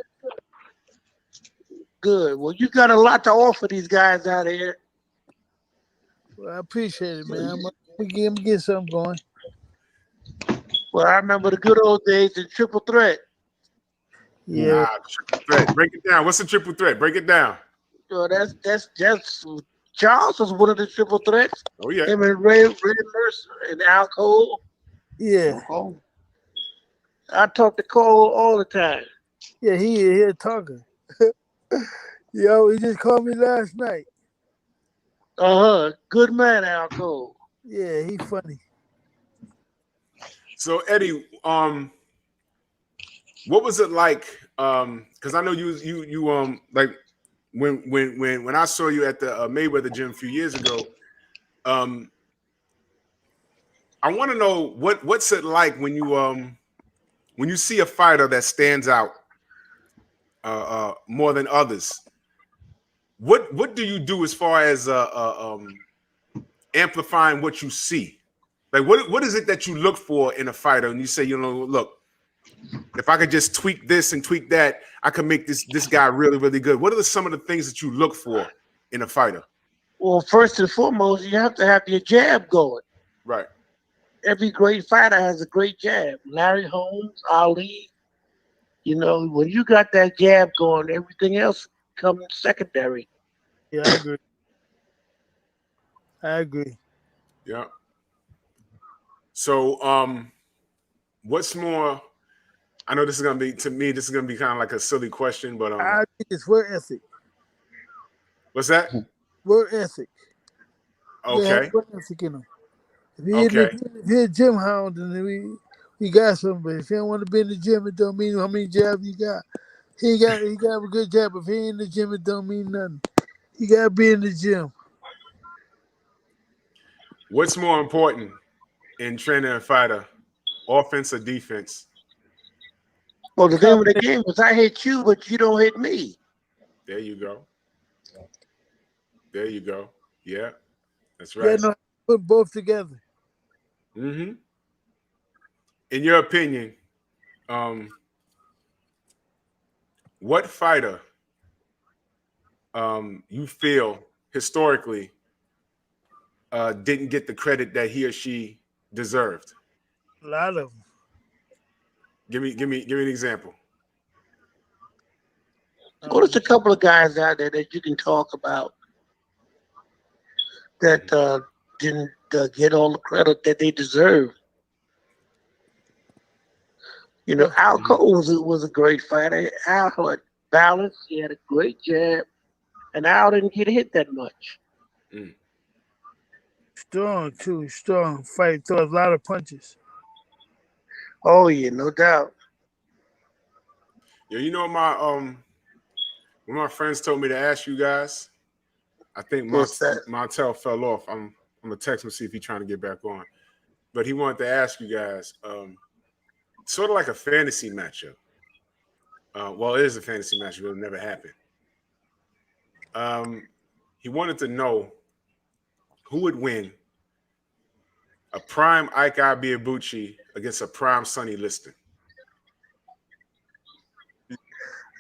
Good. Well, you got a lot to offer these guys out here. Well, I appreciate it, man. I'm gonna get something going. Well, I remember the good old days in triple threat. Yeah. Triple threat. Break it down. What's a triple threat? Break it down. So that's Charles was one of the triple threats. Oh yeah. Him and Ray Mercer and Al Cole. Yeah. I talk to Cole all the time. Yeah, he a talker. Yo, he just called me last night. Good man, Al Cole. Yeah, he funny. So Eddie, what was it like? Because I know you like when I saw you at the Mayweather gym a few years ago. I want to know what's it like when you see a fighter that stands out more than others. What do you do as far as amplifying what you see? Like what is it that you look for in a fighter? And you say, look, if I could just tweak this and tweak that, I could make this guy really, really good. What are some of the things that you look for in a fighter? Well, first and foremost, you have to have your jab going. Right. Every great fighter has a great jab. Larry Holmes, Ali. When you got that jab going, everything else comes secondary. Yeah, I agree. Yeah. So, what's more? I know this is gonna be kind of like a silly question, but I think it's work ethic. What's that? Work ethic. Okay. Work ethic in them. If you're a gym hound, then we got something. But if you don't want to be in the gym, it don't mean how many jabs you got. He got a good jab. If he ain't in the gym, it don't mean nothing. You gotta be in the gym. What's more important in training a fighter, offense or defense? Well, the name of the game is I hit you, but you don't hit me. There you go. There you go. Yeah, that's right. Yeah, no, put both together. Mm-hmm. In your opinion, what fighter you feel historically didn't get the credit that he or she deserved? A lot of them. Give me an example. Well, there's a couple of guys out there that you can talk about that didn't get all the credit that they deserve. Al Cole was a great fighter. Al had balance. He had a great jab. and Al didn't get hit that much. Strong too, strong fight. Throws a lot of punches. Oh yeah, no doubt. Yeah, you know when my friends told me to ask you guys, I think What's that? Montell fell off. I'm gonna text him see if he's trying to get back on. But he wanted to ask you guys, sort of like a fantasy matchup. Well, it is a fantasy matchup. It'll never happen. He wanted to know who would win a prime Ike Ibeabuchi against a prime Sonny Liston.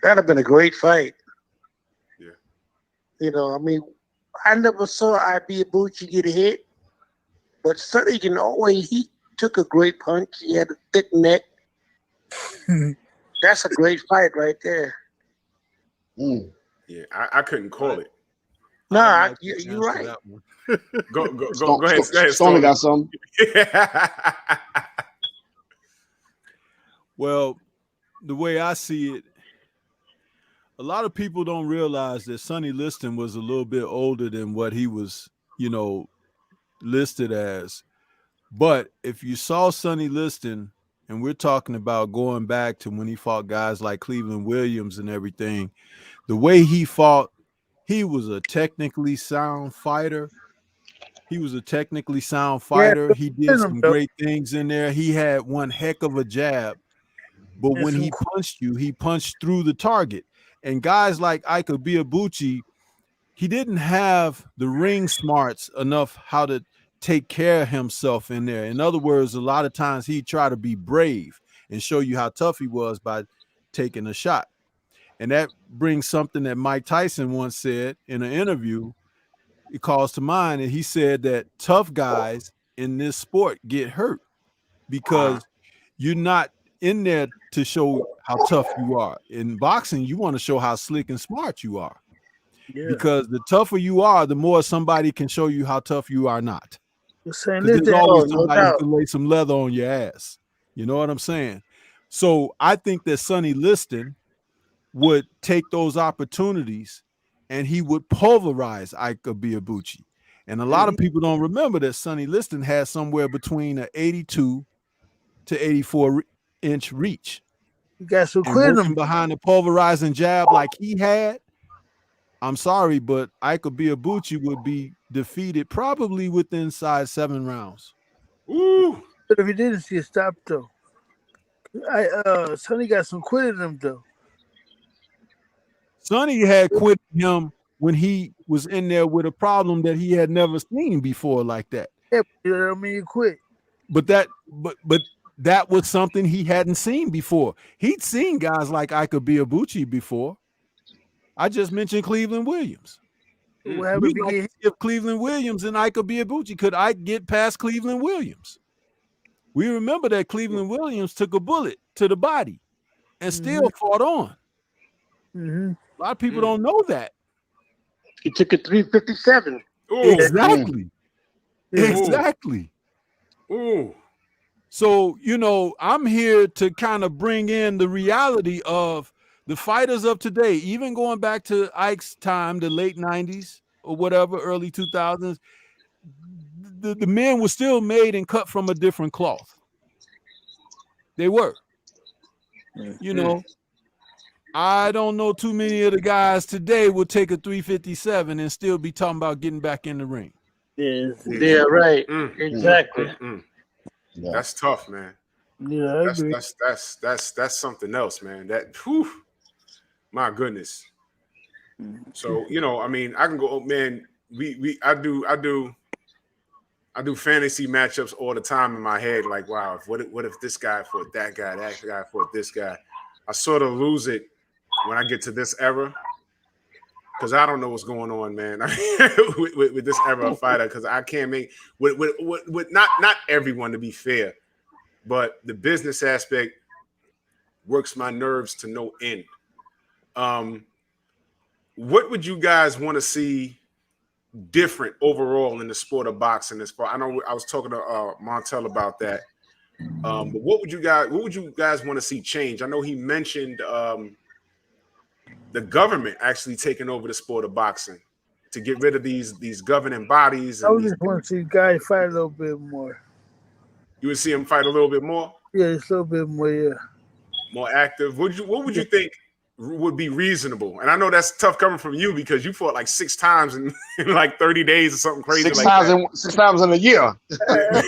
That'd have been a great fight. Yeah. You know, I mean, I never saw Ibeabuchi get hit, but Sonny he took a great punch. He had a thick neck. That's a great fight right there. Yeah, I couldn't call it. No, you're right. Go ahead. Stoney got something. Well, the way I see it, a lot of people don't realize that Sonny Liston was a little bit older than what he was, listed as. But if you saw Sonny Liston, and we're talking about going back to when he fought guys like Cleveland Williams and everything, the way he fought, he was a technically sound fighter. He He did some great things in there. He had one heck of a jab. But when he punched you, he punched through the target. And guys like Ike Ibeabuchi, he didn't have the ring smarts enough how to take care of himself in there. In other words, a lot of times he'd try to be brave and show you how tough he was by taking a shot. And that brings something that Mike Tyson once said in an interview. It calls to mind, and he said that tough guys in this sport get hurt because you're not in there to show how tough you are. In boxing, you want to show how slick and smart you are. Yeah. Because the tougher you are, the more somebody can show you how tough you are not. There's always somebody who can lay some leather on your ass. You know what I'm saying? So I think that Sonny Liston would take those opportunities and he would pulverize Ike Ibeabuchi. And a lot of people don't remember that Sonny Liston had somewhere between an 82 to 84-inch reach. You got some quitting behind the pulverizing jab like he had. I'm sorry, but Ike Ibeabuchi would be defeated probably within 7 rounds. Ooh. But if he didn't see a stop though, Sonny got some quit in him though. Sonny had quit him when he was in there with a problem that he had never seen before like that. Yeah, I mean, you quit. But that was something he hadn't seen before. He'd seen guys like Ike Ibeabuchi before. I just mentioned Cleveland Williams. If Cleveland Williams and Ike Ibeabuchi, could Ike get past Cleveland Williams? We remember that Cleveland Williams took a bullet to the body and still fought on. A lot of people don't know that. He took a 357. Exactly. Exactly. Ooh. So, I'm here to kind of bring in the reality of the fighters of today, even going back to Ike's time, the late 90s or whatever, early 2000s, the men were still made and cut from a different cloth. They were. I don't know too many of the guys today will take a 357 and still be talking about getting back in the ring. Yeah, right. Exactly. Yeah. That's tough, man. Yeah, that's something else, man. My goodness. So, I mean, I can go, man. I do fantasy matchups all the time in my head. Like, wow, what if this guy fought that guy fought this guy? I sort of lose it when I get to this era because I don't know what's going on, man. with this era of fighter, because I can't make with not everyone, to be fair, but the business aspect works my nerves to no end. What would you guys want to see different overall in the sport of boxing? As far I know, I was talking to Montell about that. But what would you guys want to see change? I know he mentioned the government actually taking over the sport of boxing to get rid of these governing bodies. I And would just want to see guys fight a little bit more. you would see them fight a little bit more. Yeah, it's a little bit more. Yeah. More active. What would you think would be reasonable? And I know that's tough coming from you because you fought like 6 times in like 30 days or something crazy. Six like times that. 6 times in a year. at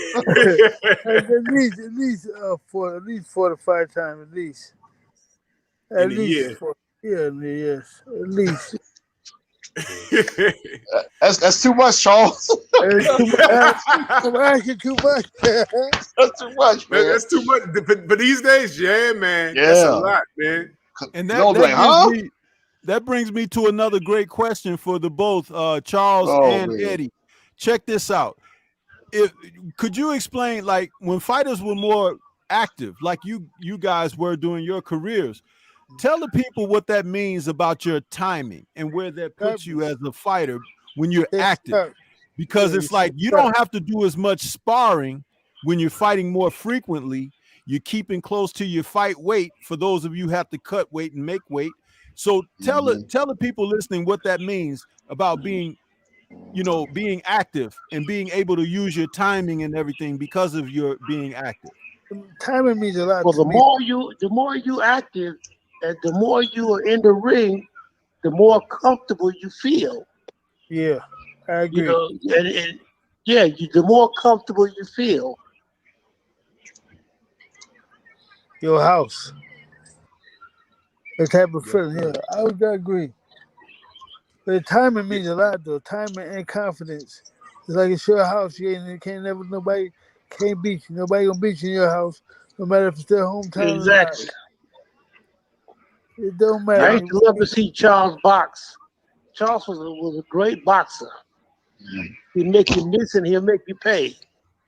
least 4 to 5 times at least. In a year. 4, yes, at least. That's too much, Charles. It's too much. I'm asking too much. That's too much, man. That's too much. But these days, yeah, man. Yeah. That's a lot, man. And that brings me to another great question for the both Charles and man. Eddie. Check this out. Could you explain, like, when fighters were more active, like you guys were during your careers, tell the people what that means about your timing and where that puts you as a fighter when you're active. Because it's like you don't have to do as much sparring when you're fighting more frequently. You're keeping close to your fight weight for those of you who have to cut weight and make weight. So tell the people listening what that means about being active and being able to use your timing and everything because of your being active. Timing means a lot. Well, the more you active, and the more you are in the ring, the more comfortable you feel. Yeah, I agree. You know, the more comfortable you feel. Your house. That type of feeling. Yeah, I would agree. But timing means a lot, though. Timing and confidence. It's like it's your house. Nobody can't beat you. Nobody gonna beat you in your house, no matter if it's their hometown. Exactly. It don't matter. I used to love to see Charles box. Charles was a great boxer. He'll make you miss and he'll make you pay.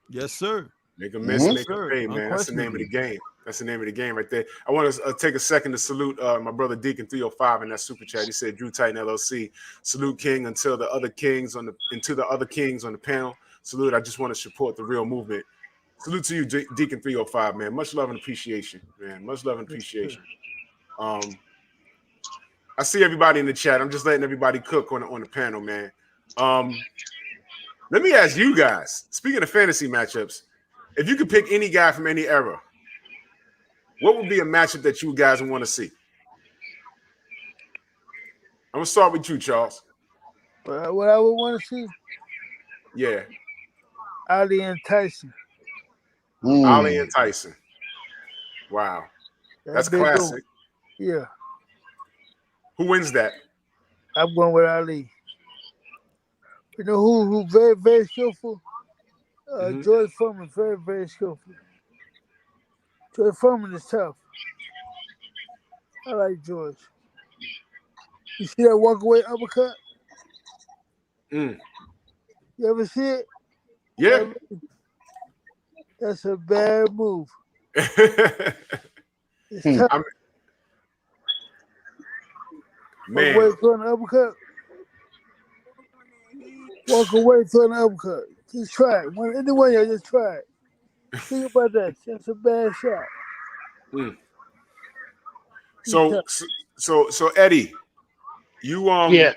Yes, sir. Make a miss, make a pay, man. That's the name of the game. That's the name of the game right there. I want to take a second to salute my brother Deacon 305 in that super chat. He said, "Drew Titan LLC, salute King until the other kings on the panel. Salute. I just want to support the real movement. Salute to you, Deacon 305, man. Much love and appreciation, man. Much love and appreciation. I see everybody in the chat. I'm just letting everybody cook on the panel, man. Let me ask you guys. Speaking of fantasy matchups, if you could pick any guy from any era, what would be a matchup that you guys would want to see? I'm gonna start with you, Charles. What I would want to see? Yeah. Ali and Tyson. Ali and Tyson. Wow. That's classic. Yeah. Who wins that? I'm going with Ali. You know who very, very skillful? George Foreman, very, very skillful. George Foreman is tough. I like George. You see that walk-away uppercut? You ever see it? Yeah. That's a bad move. It's tough. Man. Walk away from an uppercut. Walk away from an uppercut. Just try it. Anyway, I just try it. Think about that. That's a bad shot. So Eddie, you a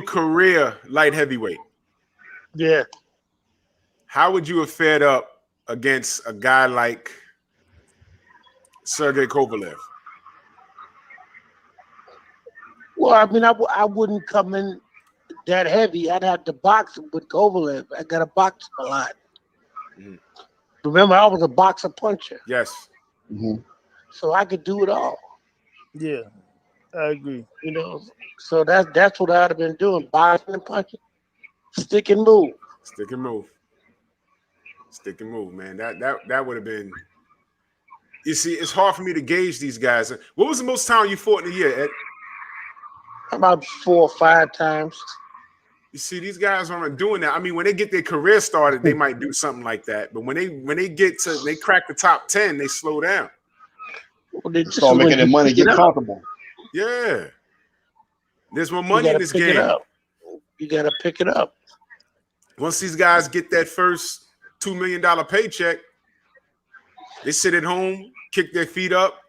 career light heavyweight. Yeah. How would you have fared up against a guy like Sergey Kovalev? Well, I mean, I wouldn't come in that heavy. I'd have to box with Kovalev. I got to box him a lot. Remember, I was a boxer puncher. Yes. So I could do it all. Yeah, I agree. You know, so that's what I'd have been doing: boxing and punching, stick and move. Stick and move. Stick and move, man. That would have been. You see, it's hard for me to gauge these guys. What was the most time you fought in a year, Ed? About 4 or 5 times. You see, these guys aren't doing that. I mean, when they get their career started, they might do something like that. But when they crack the top 10, they slow down. Well, they start making their money get comfortable. Yeah. There's more money in this game. You got to pick it up. Once these guys get that first $2 million paycheck, they sit at home, kick their feet up,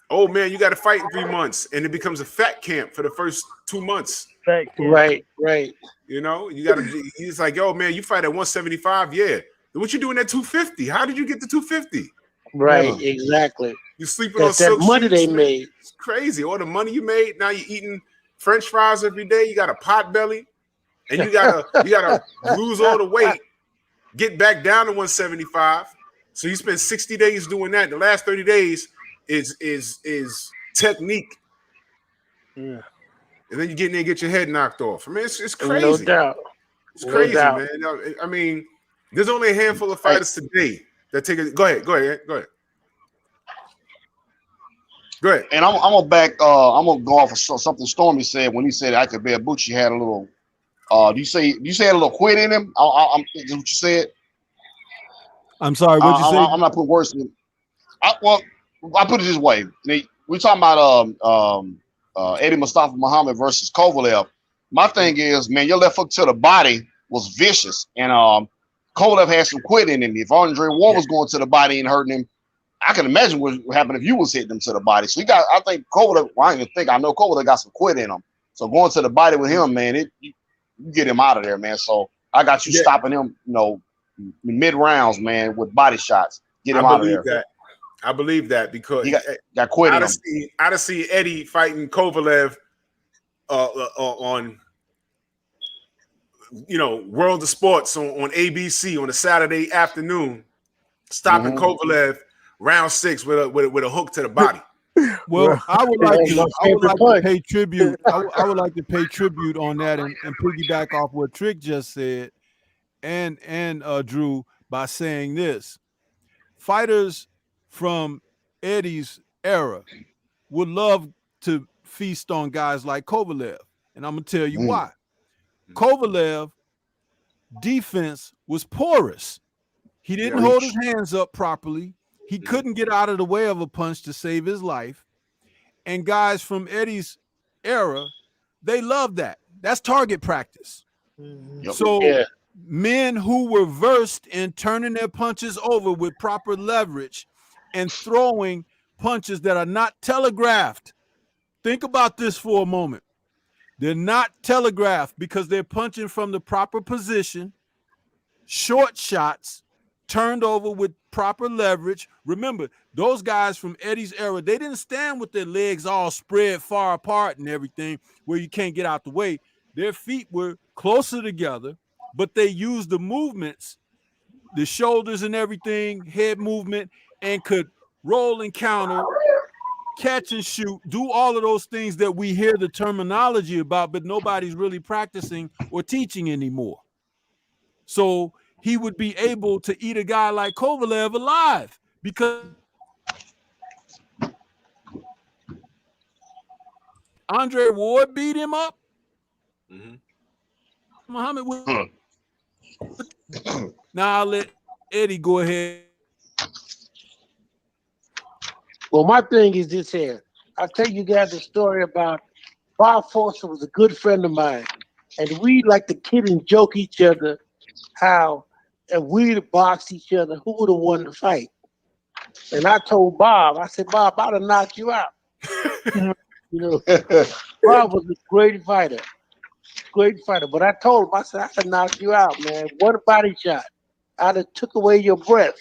Oh man, you got to fight in 3 months, and it becomes a fat camp for the first 2 months. Right. You know, you got to. He's like, yo, man, you fight at 175, yeah. What you doing at 250? How did you get to 250? Right, Never. exactly. You sleeping on That's that silk money sheets, they man. made. It's crazy. All the money you made. Now you're eating French fries every day. You got a pot belly, and you gotta lose all the weight, get back down to 175. So you spend 60 days doing that. The last 30 days is technique. Yeah. And then you get in there and get your head knocked off. I mean, it's crazy. No doubt. It's crazy, doubt. man. I mean, there's only a handful of fighters today that take it. Go ahead. And I'm gonna back. I'm gonna go off of something Stormy said when he said Ike Beabucci had a little. Do you say had a little quit in him? Is what you said. I'm sorry. What'd you say? I'm not putting words in it. Well, I put it this way. We're talking about Eddie Mustafa Muhammad versus Kovalev. My thing is, man, your left hook to the body was vicious, and Kovalev had some quit in him. If Andre Ward was going to the body and hurting him, I can imagine what would happen if you was hitting him to the body. So I think Kovalev. Well, I know Kovalev got some quit in him. So going to the body with him, man, you get him out of there, man. So I got you stopping him, mid rounds, man, with body shots. Get him out of there. I believe that because he got quit in him. I to see Eddie fighting Kovalev on World of Sports on ABC on a Saturday afternoon, stopping Kovalev round 6 with a hook to the body. Well, I would like to pay tribute. I would like to pay tribute on that and piggyback off what Trick just said, and Drew, by saying this: fighters from Eddie's era would love to feast on guys like Kovalev, and I'm gonna tell you why. Kovalev defense was porous. He didn't hold his hands up properly. He couldn't get out of the way of a punch to save his life. And guys from Eddie's era, they love that. That's target practice. So men who were versed in turning their punches over with proper leverage and throwing punches that are not telegraphed. Think about this for a moment. They're not telegraphed because they're punching from the proper position, short shots, turned over with proper leverage. Remember, those guys from Eddie's era, they didn't stand with their legs all spread far apart and everything where you can't get out the way. Their feet were closer together, but they used the movements, the shoulders and everything, head movement, and could roll and counter, catch and shoot, do all of those things that we hear the terminology about, but nobody's really practicing or teaching anymore. So he would be able to eat a guy like Kovalev alive because Andre Ward beat him up. Muhammad would. Now I'll let Eddie go ahead. Well, my thing is this here. I'll tell you guys a story about Bob Foster was a good friend of mine, and we like to kid and joke each other how if we'd box each other, who would have won the fight? And I told Bob, I said, Bob, I'd have knocked you out. Bob was a great fighter. But I told him, I said, I'd have knocked you out, man. One body shot. I'd have took away your breath.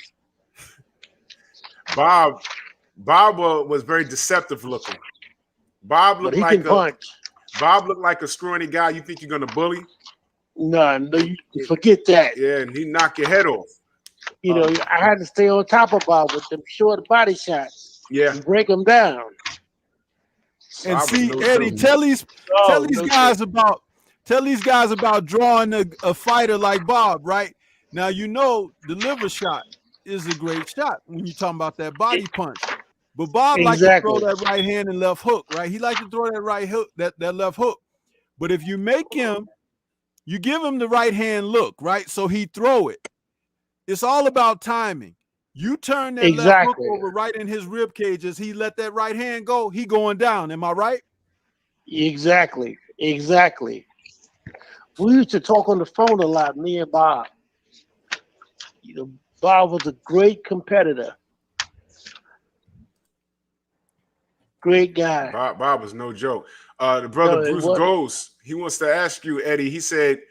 Bob was very deceptive looking. Bob looked like a scrawny guy you think you're gonna bully. No, you forget that. Yeah, and he knocked your head off. I had to stay on top of Bob with them short body shots. Yeah, and break them down. And see, Eddie, tell these guys about drawing a fighter like Bob, right? Now the liver shot is a great shot when you're talking about that body punch. But Bob likes to throw that right hand and left hook, right? He likes to throw that right hook, that left hook. But if you you give him the right hand look, right? So he throw it. It's all about timing. You turn that left hook over right in his rib cage as he let that right hand go, he going down. Am I right? Exactly. We used to talk on the phone a lot, me and Bob. Bob was a great competitor. Great guy. Bob was no joke. The brother Bruce Ghost, he wants to ask you, Eddie. He said,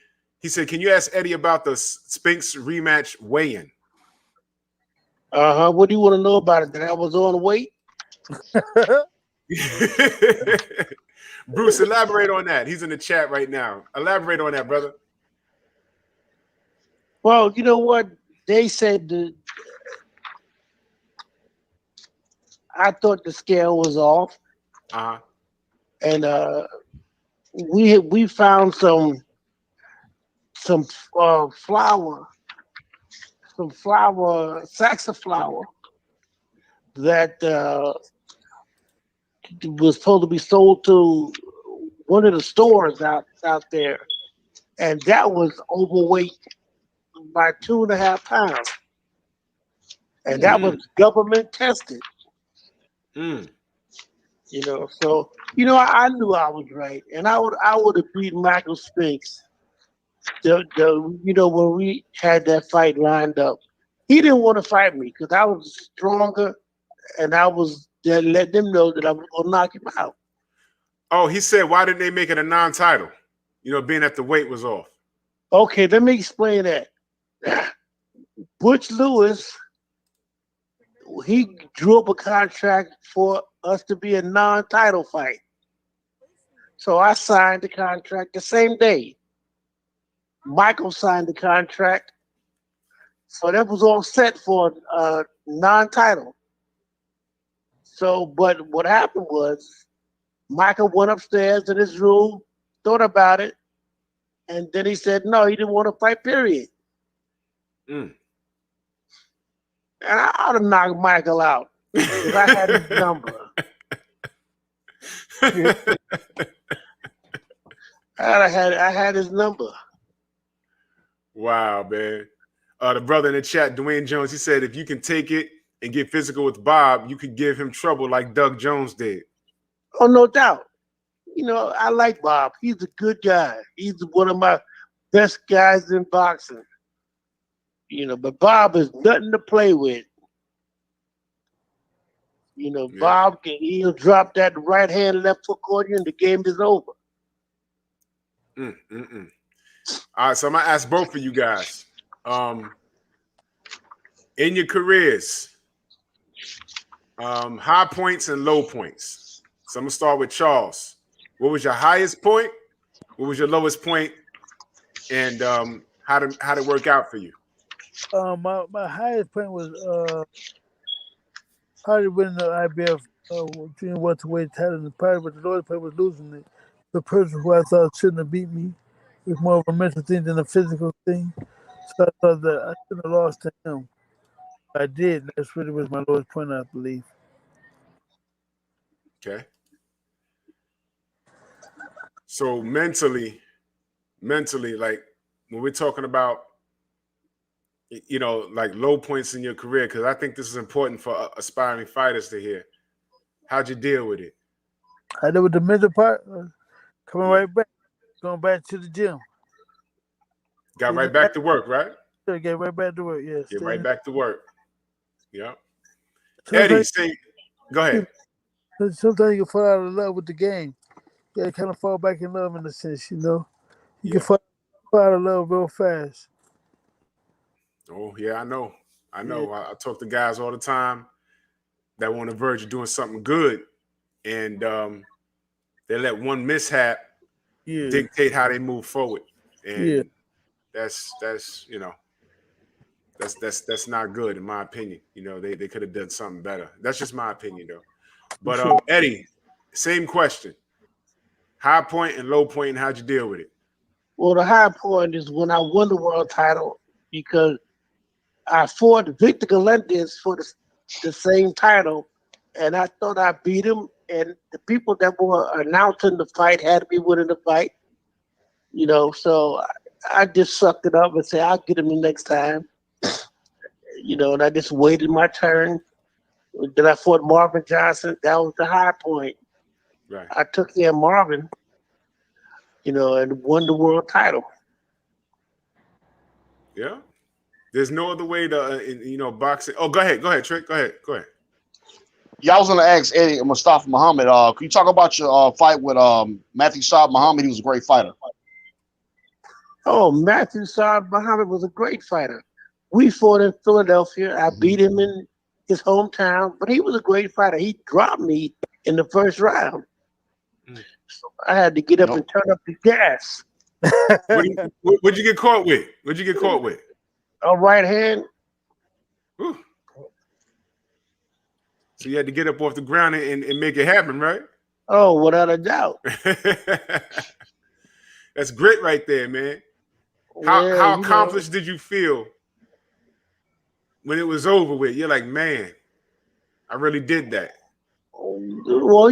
can you ask Eddie about the Spinks rematch weigh-in? What do you want to know about it? That I was on weight? Bruce, elaborate on that. He's in the chat right now. Elaborate on that, brother. Well, you know what? They said I thought the scale was off. And we found some flour, saxiflower that was supposed to be sold to one of the stores out there, and that was overweight by 2.5 pounds, and that was government tested. You know, so I knew I was right, and I would have beat Michael Spinks. When we had that fight lined up, he didn't want to fight me because I was stronger, and I was let them know that I was gonna knock him out. Oh, he said, why didn't they make it a non-title? Being that the weight was off. Okay, let me explain that. Butch Lewis, he drew up a contract for us to be a non-title fight. So I signed the contract the same day. Michael signed the contract. So that was all set for non-title. So, but what happened was Michael went upstairs in his room, thought about it, and then he said no, he didn't want to fight, period. And I ought to knock Michael out because I had his number. I had his number. Wow, man. The brother in the chat, Dwayne Jones, he said, if you can take it and get physical with Bob, you could give him trouble like Doug Jones did. Oh, no doubt. I like Bob. He's a good guy. He's one of my best guys in boxing. But Bob is nothing to play with. Bob he'll drop that right hand, left hook on you, and the game is over. All right, so I'm gonna ask both of you guys. In your careers, high points and low points. So I'm gonna start with Charles. What was your highest point? What was your lowest point? And how did it work out for you? My highest point was probably winning the IBF junior welterweight title, and probably the lowest point was losing it. The person who I thought shouldn't have beat me. It was more of a mental thing than a physical thing. So I thought that I shouldn't have lost to him. I did. That's really was my lowest point, I believe. Okay. So mentally, like when we're talking about, like low points in your career, because I think this is important for aspiring fighters to hear. How'd you deal with it? I did with the mental part, coming right back, going back to the gym. Got right back to work, right? Yeah, get right back to work, yes. Get right back to work. Yeah. Sometimes, Eddie, go ahead. Sometimes you can fall out of love with the game. You kind of fall back in love in a sense, You can fall out of love real fast. Oh, yeah, I know. Yeah. I talk to guys all the time that were on the verge of doing something good, and they let one mishap dictate how they move forward. And that's not good in my opinion. They could have done something better. That's just my opinion though. But Eddie, same question. High point and low point, and how'd you deal with it? Well, the high point is when I won the world title because I fought Victor Galendez for the same title, and I thought I beat him, and the people that were announcing the fight had to be winning the fight. So I just sucked it up and said, I'll get him the next time. And I just waited my turn. Then I fought Marvin Johnson. That was the high point. Right. I took care of Marvin, and won the world title. Yeah. There's no other way to, boxing. Oh, go ahead, Trick. Go ahead. Yeah, I was gonna ask Eddie Mustafa Muhammad. Can you talk about your fight with Matthew Saad Muhammad? He was a great fighter. Oh, Matthew Saad Muhammad was a great fighter. We fought in Philadelphia. I beat him in his hometown, but he was a great fighter. He dropped me in the first round. So I had to get up and turn up the gas. What'd you get caught with? What'd you get caught with? A right hand. Whew. So you had to get up off the ground and make it happen, right? Oh, without a doubt. That's great right there, man. How accomplished did you feel when it was over with? You're like, man, I really did that. Well,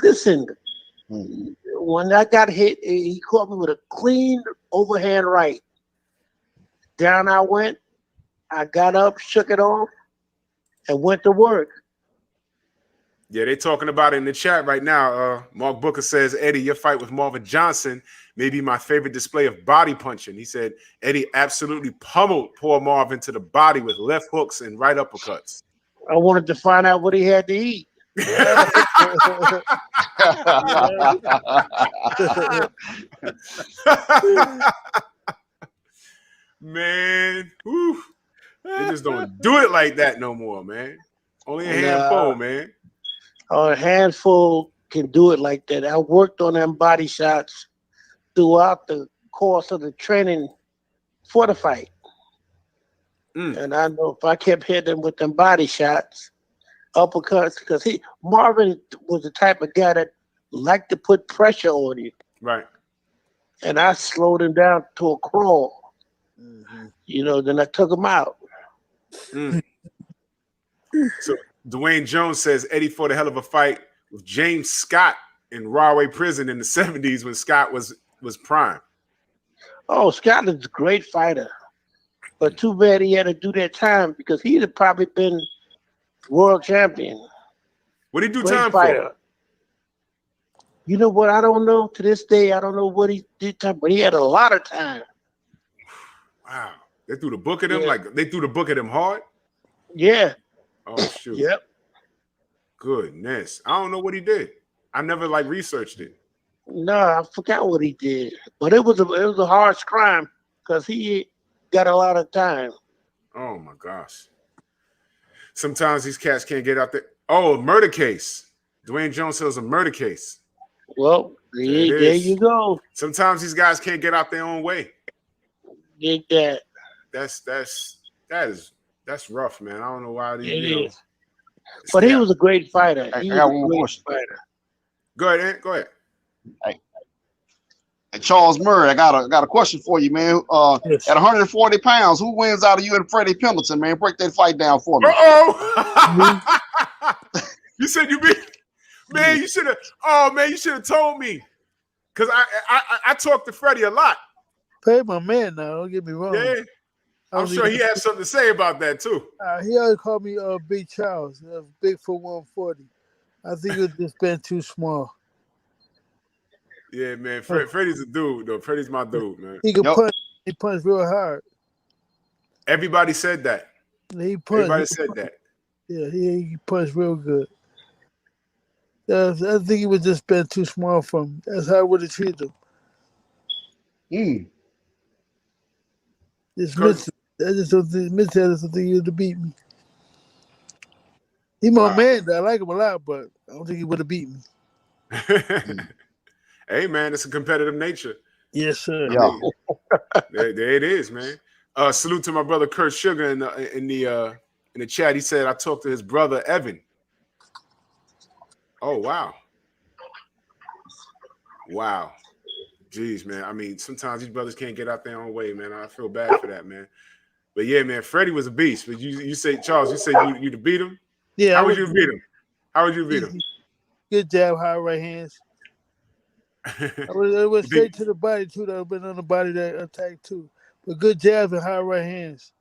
listen. When I got hit, he caught me with a clean overhand right. Down I went. I got up, shook it off, and went to work. Yeah, they're talking about it in the chat right now. Mark Booker says, Eddie, your fight with Marvin Johnson may be my favorite display of body punching. He said, Eddie absolutely pummeled poor Marvin to the body with left hooks and right uppercuts. I wanted to find out what he had to eat. Man, whew. They just don't do it like that no more, man. Only a handful, man. A handful can do it like that. I worked on them body shots throughout the course of the training for the fight. And I know if I kept hitting him with them body shots, uppercuts, because Marvin was the type of guy that liked to put pressure on you. Right. And I slowed him down to a crawl. Then I took him out. So Dwayne Jones says Eddie fought a hell of a fight with James Scott in Rahway Prison in the 70s when Scott was prime. Oh, Scott is a great fighter. But too bad he had to do that time because he'd have probably been world champion. What did he do great time fighter. for? You know what? I don't know. To this day, I don't know what he did time, but he had a lot of time. Wow. They threw the book at him they threw the book at him hard? Yeah. Oh, shoot. Yep. Goodness. I don't know what he did. I never researched it. No, I forgot what he did. But it was a harsh crime because he got a lot of time. Oh my gosh. Sometimes these cats can't get out there. Oh, a murder case. Dwayne Jones says a murder case. Well, there you go. Sometimes these guys can't get out their own way. Get that. That's rough, man. I don't know why these. It is. But he was a great fighter. I got one more question. Fighter. Go ahead, Ant. Go ahead. Hey, Charles Murray, I got a question for you, man. At 140 pounds, who wins out of you and Freddie Pendleton, man? Break that fight down for me. You said you beat. Man, you should have. Oh man, you should have told me. Cause I talk to Freddie a lot. Hey, my man, now don't get me wrong. Yeah, I'm sure he has something to say about that too. He always called me Big Charles, big for 140. I think it was just been too small. Yeah, man. Freddie's a dude, though. Freddie's my dude, man. He can punch. He punched real hard. Everybody said that. Everybody said that. Yeah, he punched real good. I think he was just been too small for him. That's how I would have treated him. Just missed it. I just don't think he would have beat me. He's my man. I like him a lot, but I don't think he would have beat me. Hey, man, it's a competitive nature. Yes, sir. Yeah. There it is, man. Salute to my brother Kurt Sugar in the chat. He said I talked to his brother Evan. Oh, wow. Wow. Jeez, man. I mean, sometimes these brothers can't get out their own way, man. I feel bad for that, man. But yeah, man, Freddie was a beast. But you say, Charles, you say you to beat him? Yeah. How would you beat him? How would you beat him? Good jab, high right hands. I would straight to the body too. That would have been on the body that attack too. But good jabs and high right hands.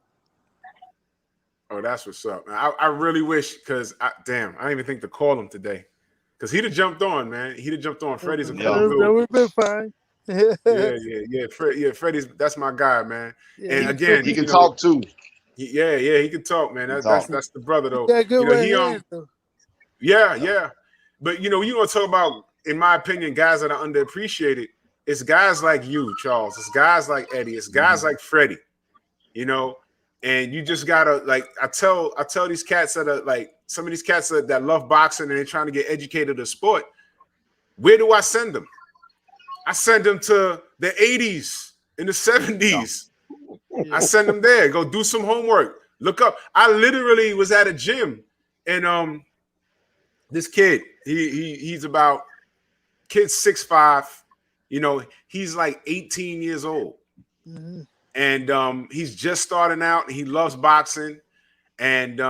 Oh, that's what's up. I really wish, because I didn't even think to call him today. Because he'd have jumped on, man. He'd have jumped on. Freddie's a cool dude. That would have been fine. Yeah. Freddie's, that's my guy, man. Yeah, and again, he can talk too. He can talk, man. That's the brother though. Yeah, good right hand, though. Yeah. But you want to talk about, in my opinion, guys that are underappreciated. It's guys like you, Charles. It's guys like Eddie. It's guys like Freddie. And you just gotta, like, I tell these cats that are like, some of these cats that love boxing and they're trying to get educated in sport. Where do I send them? I send them to the 80s and the 70s. I send them there. Go do some homework. Look up. I literally was at a gym, and this kid, he's about, kid's 6'5", he's like 18 years old. Mm-hmm. And he's just starting out. He loves boxing, and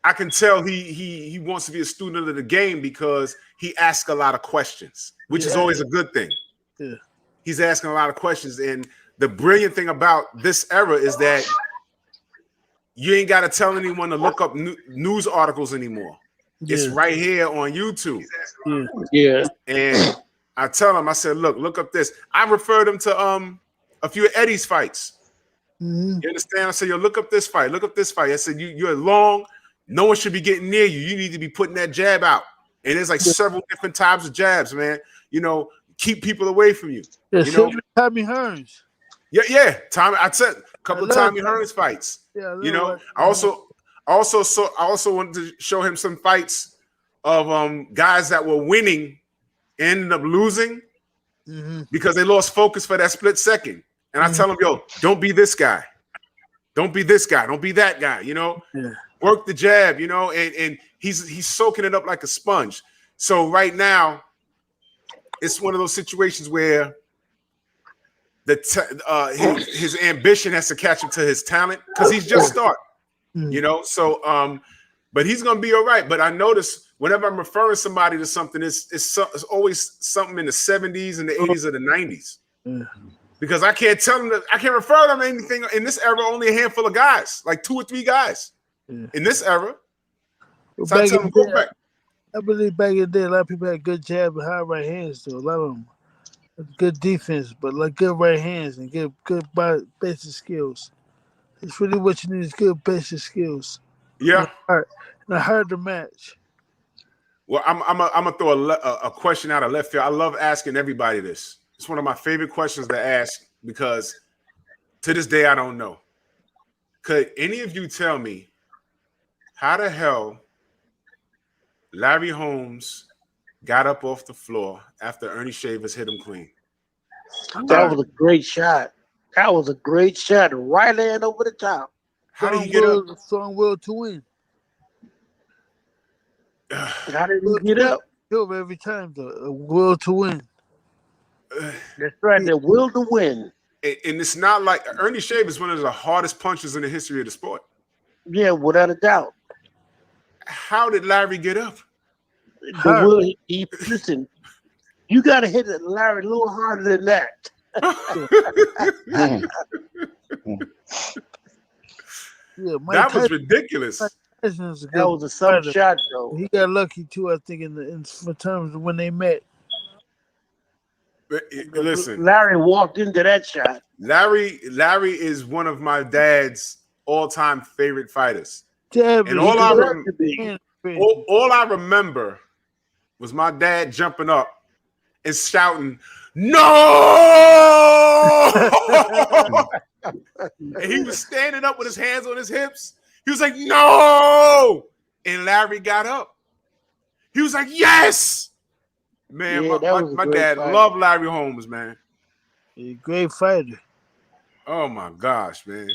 I can tell he wants to be a student of the game because he asks a lot of questions, which is always a good thing. Yeah. He's asking a lot of questions, and the brilliant thing about this era is that you ain't got to tell anyone to look up news articles anymore. Yeah. It's right here on YouTube. Yeah. And I tell him, I said, look up this. I referred him to a few of Eddie's fights. Mm-hmm. You understand? I said, yo, look up this fight. Look up this fight. I said, you're long. No one should be getting near you. You need to be putting that jab out. And there's like several different types of jabs, man. Keep people away from you. Yeah, Tommy Hearns. Yeah. Tommy, I said a couple of Tommy Hearns fights. Yeah, I also wanted to show him some fights of guys that were winning, ended up losing because they lost focus for that split second. And I tell him, yo, don't be this guy. Don't be this guy. Don't be that guy. Work the jab, and he's soaking it up like a sponge. So right now, it's one of those situations where his ambition has to catch up to his talent because he's just starting. So but he's gonna be all right. But I notice whenever I'm referring somebody to something, it's always something in the 70s and the 80s or the 90s. Because I can't refer them to anything in this era, only a handful of guys, like 2 or 3 guys in this era. So I tell them, go back. I believe back in the day, a lot of people had good jab and high right hands, though. A lot of them good defense, but like good right hands and good basic skills. It's really what you need is good basic skills. Yeah. Not hard to match. Well, I'm gonna throw a question out of left field. I love asking everybody this. It's one of my favorite questions to ask because to this day I don't know. Could any of you tell me how the hell Larry Holmes got up off the floor after Ernie Shavers hit him clean? That was a great shot. That was a great shot. Right hand over the top. How did he get up? Strong will to win. How did he get up? Every time, the will to win. That's right. The will to win. And it's not like Ernie Shavers is one of the hardest punchers in the history of the sport. Yeah, without a doubt. How did Larry get up? Listen, you got to hit Larry a little harder than that. That was ridiculous. That was a sub shot, though. He got lucky too, I think, in terms of when they met. But, listen, Larry walked into that shot. Larry is one of my dad's all-time favorite fighters. And all I remember was my dad jumping up and shouting, "No!" And he was standing up with his hands on his hips. He was like, "No!" And Larry got up. He was like, "Yes!" Man, yeah, my dad loved Larry Holmes, man. He's a great fighter. Oh my gosh, man.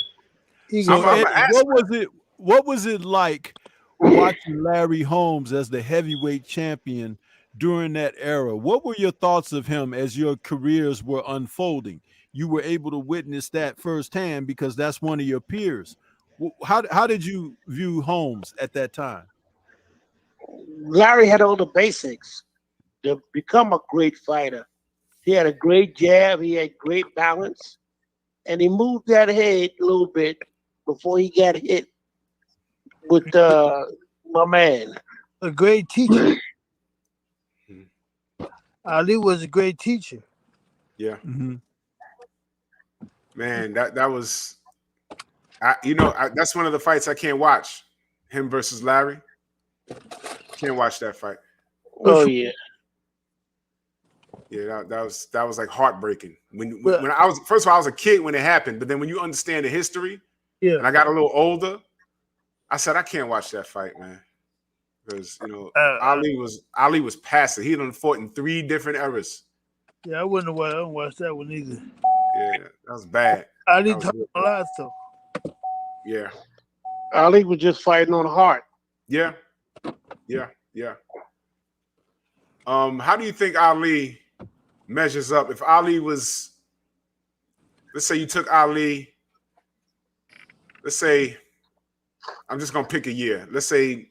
What was it like watching Larry Holmes as the heavyweight champion during that era? What were your thoughts of him as your careers were unfolding? You were able to witness that firsthand because that's one of your peers. How did you view Holmes at that time? Larry had all the basics to become a great fighter. He had a great jab. He had great balance. And he moved that head a little bit before he got hit with my man. A great teacher. Ali was a great teacher. Yeah. Mm-hmm. Man, that was, that's one of the fights I can't watch. Him versus Larry. Can't watch that fight. Oh yeah. Yeah, that was like heartbreaking. When I was first of all, I was a kid when it happened, but then when you understand the history, and I got a little older, I said I can't watch that fight, man, because Ali was passive. He done fought in 3 different eras. Yeah, I wouldn't watch that one either. Yeah, that was bad. Ali talked a lot though. Yeah. Ali was just fighting on heart. Yeah. How do you think Ali measures up? If Ali was, let's say you took Ali, let's say, I'm just gonna pick a year. Let's say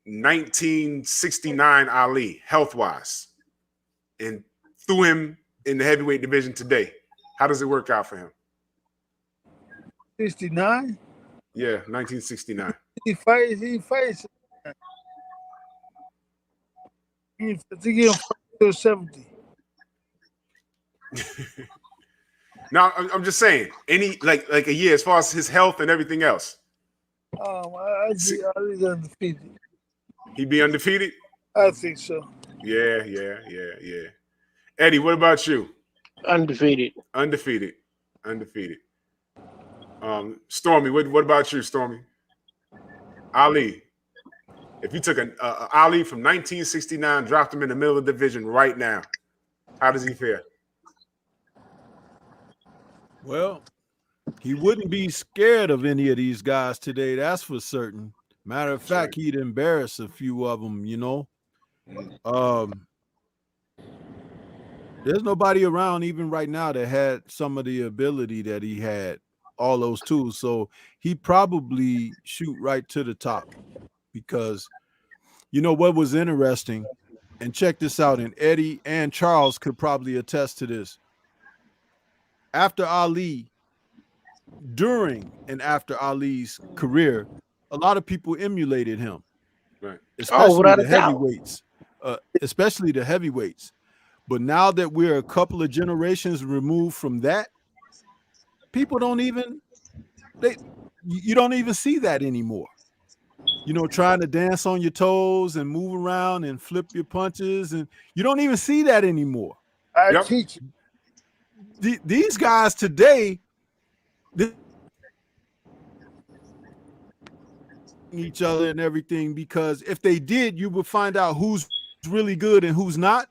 1969 Ali, health-wise, and threw him in the heavyweight division today. How does it work out for him? 69? Yeah, 1969. He fights. He get him 70. Now, I'm just saying, any like a year as far as his health and everything else. Ali's undefeated. He'd be undefeated? I think so. Yeah. Eddie, what about you? Undefeated. Stormy, what about you, Stormy? Ali. If you took an Ali from 1969, dropped him in the middle of the division right now, how does he fare? Well, he wouldn't be scared of any of these guys today. That's for certain. Matter of fact, he'd embarrass a few of them, There's nobody around even right now that had some of the ability that he had, all those tools. So he probably shoot right to the top because what was interesting, and check this out, and Eddie and Charles could probably attest to this. After Ali, during and after Ali's career, a lot of people emulated him, right? Especially the heavyweights. But now that we're a couple of generations removed from that, people you don't even see that anymore. Trying to dance on your toes and move around and flip your punches, and you don't even see that anymore. I teach you. These guys today, each other and everything, because if they did, you would find out who's really good and who's not.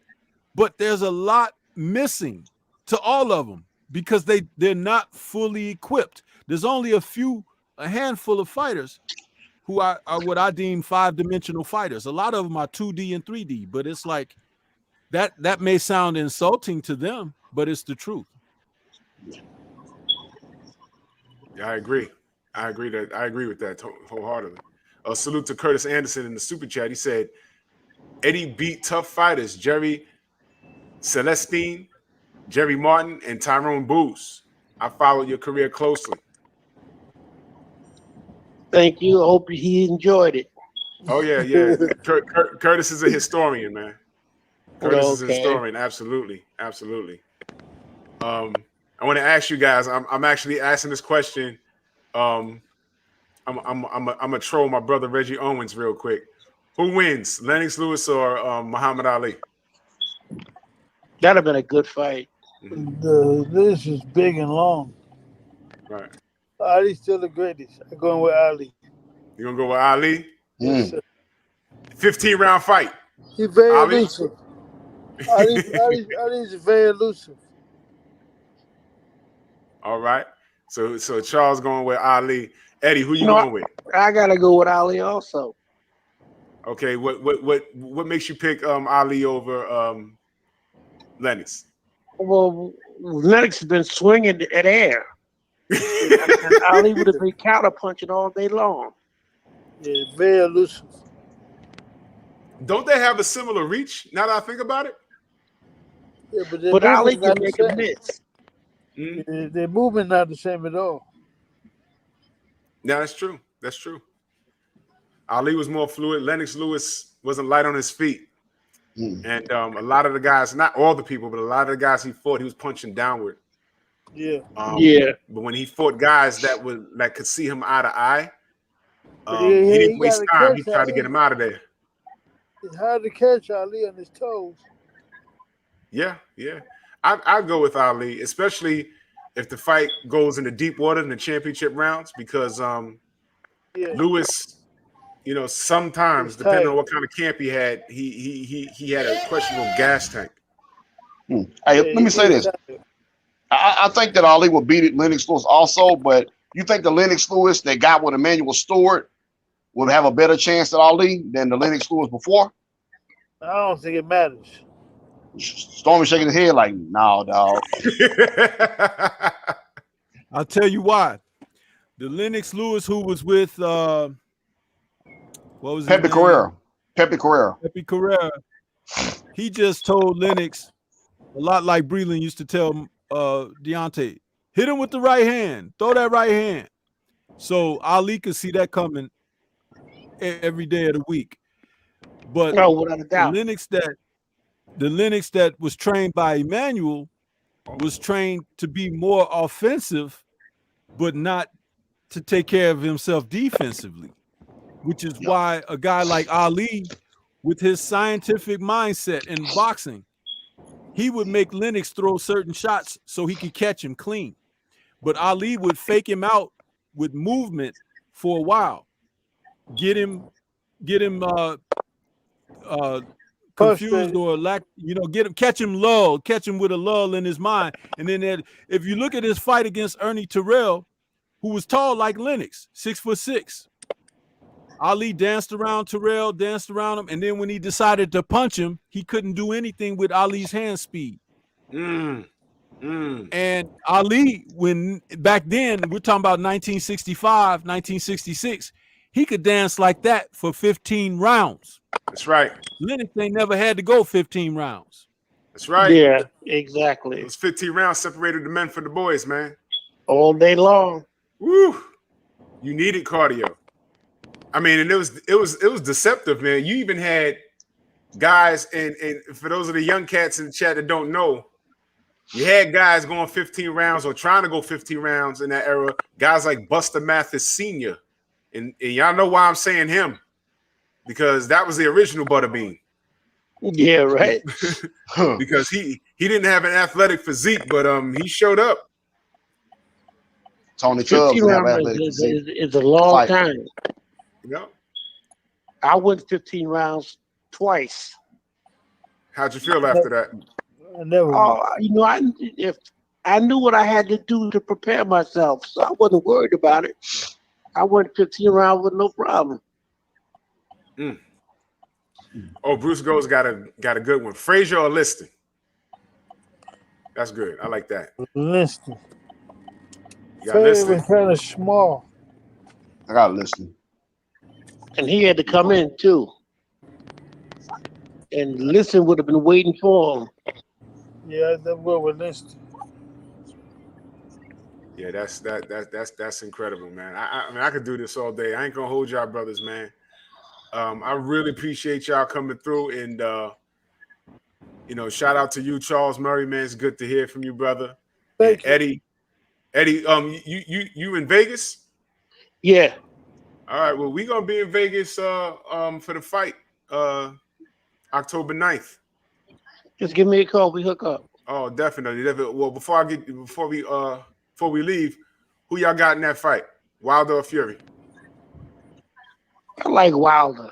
But there's a lot missing to all of them because they're not fully equipped. There's only a handful of fighters who are what I deem 5-dimensional fighters. A lot of them are 2D and 3D, but it's like that may sound insulting to them, but it's the truth. Yeah, I agree with that wholeheartedly. Salute to Curtis Anderson in the super chat. He said, Eddie beat tough fighters, Jerry Celestine, Jerry Martin, and Tyrone Booz. I followed your career closely. Thank you. I hope he enjoyed it. Oh, yeah. Curtis is a historian, man. Curtis is a historian. Absolutely. I want to ask you guys, I'm actually asking this question. I'm gonna troll my brother Reggie Owens real quick. Who wins, Lennox Lewis or Muhammad Ali? That'd have been a good fight. This is big and long. Right. Ali's still the greatest. I'm going with Ali. You gonna go with Ali? Yes, 15-round fight. He's very elusive. Ali's very elusive. All right. So Charles going with Ali. Eddie, who you going with? I gotta go with Ali also. Okay. What makes you pick Ali over Lennox? Well, Lennox has been swinging at air. And Ali would have been counter punching all day long. Yeah, very elusive. Don't they have a similar reach? Now that I think about it. Yeah, but Ali can make a miss. Mm-hmm. Their movement not the same at all. Yeah, that's true. Ali was more fluid. Lennox Lewis wasn't light on his feet. And a lot of the guys, not all the people, but a lot of the guys he fought, he was punching downward. Yeah. But when he fought guys that could see him eye to eye, He didn't waste gotta time. catch He tried to Ali. get him out of there. It's hard to catch Ali on his toes. Yeah. I'd go with Ali, especially if the fight goes into deep water in the championship rounds, because Lewis, sometimes He's depending tired. on what kind of camp he had, he had a questionable gas tank. Hey, Yeah, let me say he's this. tired. I think that Ali will beat Lennox Lewis also, but you think the Lennox Lewis that got with Emmanuel Stewart would have a better chance at Ali than the Lennox Lewis before? I don't think it matters. Stormy shaking his head like, no, dog. I'll tell you why. The Lennox Lewis who was with what was his Pepe name? Carrera. Pepe Carrera. He just told Lennox a lot like Breland used to tell Deontay, hit him with the right hand, throw that right hand. So Ali could see that coming every day of the week. But No, without a doubt. the Lennox that was trained by Emmanuel was trained to be more offensive, but not to take care of himself defensively, which is why a guy like Ali, with his scientific mindset in boxing, he would make Lennox throw certain shots so he could catch him clean. But Ali would fake him out with movement for a while, get him confused or catch him with a lull in his mind. And then if you look at his fight against Ernie Terrell, who was tall like Lennox, 6'6", Ali danced around Terrell, danced around him, and then when he decided to punch him, he couldn't do anything with Ali's hand speed. And Ali, when back then, we're talking about 1965, 1966, he could dance like that for 15 rounds. That's right. Lennox ain't never had to go 15 rounds. That's right. Yeah, exactly. Those 15 rounds separated the men from the boys, man. All day long. Woo! You needed cardio. I mean, and it was deceptive, man. You even had guys, and for those of the young cats in the chat that don't know, you had guys going 15 rounds or trying to go 15 rounds in that era. Guys like Buster Mathis Sr. And y'all know why I'm saying him, because that was the original Butterbean. Yeah, right. Because he didn't have an athletic physique, but he showed up. Tony Chubb 15 rounds is a long time. Yeah. I went 15 rounds twice. How'd you feel after that? I never. If I knew what I had to do to prepare myself, so I wasn't worried about it. I went 15 rounds with no problem. Oh, Bruce Gold's got a good one. Frazier or Liston? That's good. I like that. Liston. You got Liston. Was kind of small. I got Liston. And he had to come in too. And Liston would have been waiting for him. Yeah, that will with Liston. Yeah, that's incredible, man. I mean, I could do this all day. I ain't gonna hold y'all brothers, man. I really appreciate y'all coming through, and shout out to you, Charles Murray, man. It's good to hear from you, brother. Thank you. Eddie, you in Vegas? Yeah. All right. Well, we gonna be in Vegas for the fight October 9th. Just give me a call. We hook up. Oh, definitely. Well, before we leave, who y'all got in that fight? Wilder or Fury? I like Wilder.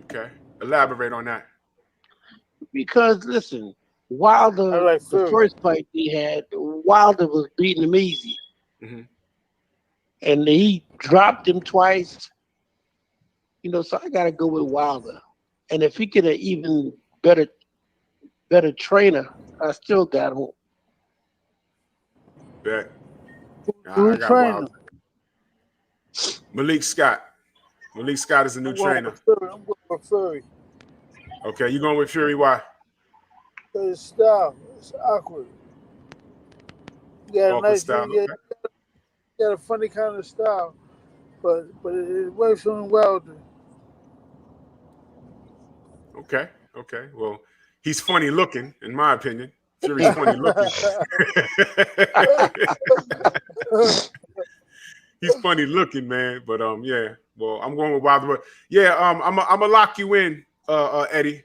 Okay. Elaborate on that. Because listen, Wilder, like the first fight he had, Wilder was beating him easy. Mm-hmm. And he dropped him twice. So I gotta go with Wilder. And if he get an even better trainer, I still got him. Bet. Who's trainer? Malik Scott. Malik Scott is a new trainer. I'm going for Fury. Okay, you going with Fury? Why? His style. It's awkward. You got a nice style. Okay. You got a funny kind of style, but it works on Wilder. Okay. Well, he's funny looking, in my opinion. Fury's funny looking. He's funny looking, man. But yeah. Well, I'm going with Wild World. Yeah, I'm gonna lock you in, Eddie.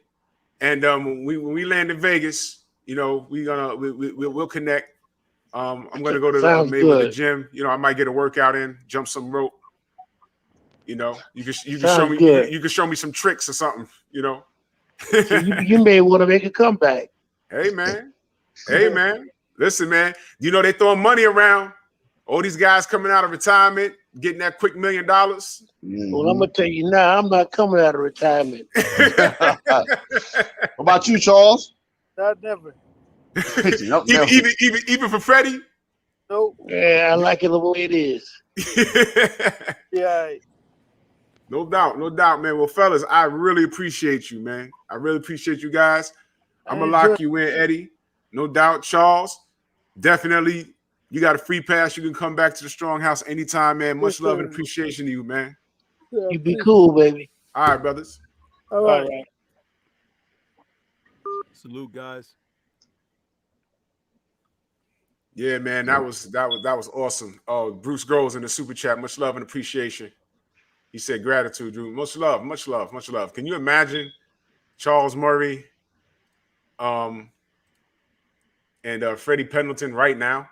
And when we land in Vegas, you know, we'll connect. I'm gonna go to Sounds maybe the good. gym. You know, I might get a workout in, jump some rope. You know, you can show Sounds me good. you can show me some tricks or something. You know. So you may want to make a comeback. Hey man, listen, man. You know they throwing money around. All these guys coming out of retirement, getting that quick $1 million. Well, I'm gonna tell you now, I'm not coming out of retirement. What about you, Charles? Not never. Nope, never. even for Freddie. Nope. Yeah, I like it the way it is. Yeah. No doubt, man. Well, fellas, I really appreciate you, man. I really appreciate you guys. I'm gonna lock you in, Eddie. No doubt, Charles. Definitely, you got a free pass. You can come back to the Strong House anytime, man. Much love and appreciation to you, man. You be cool, baby. All right, brothers. All right. Salute, guys. Yeah, man, that was awesome. Oh, Bruce Groves in the super chat. Much love and appreciation. He said gratitude, Drew. Much love. Can you imagine Charles Murray and Freddie Pendleton right now?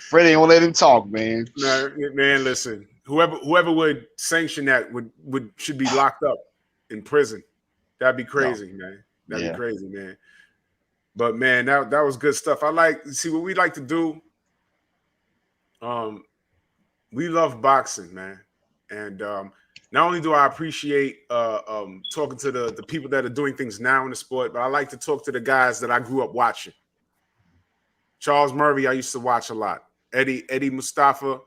Freddie ain't gonna let him talk, man. No, man, listen. Whoever would sanction that should be locked up in prison. That'd be crazy, man. That'd be crazy, man. But man, that was good stuff. See what we like to do. We love boxing, man. And not only do I appreciate talking to the people that are doing things now in the sport, but I like to talk to the guys that I grew up watching. Charles Murray, I used to watch a lot. Eddie Mustafa,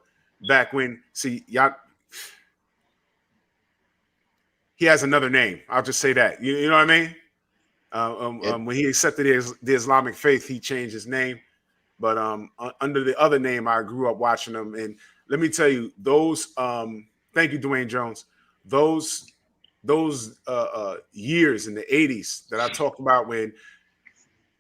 back when, y'all, he has another name. I'll just say that. You know what I mean? When he accepted the Islamic faith, he changed his name. But under the other name, I grew up watching him. And let me tell you, those thank you, Dwayne Jones. Those years in the 80s that I talked about when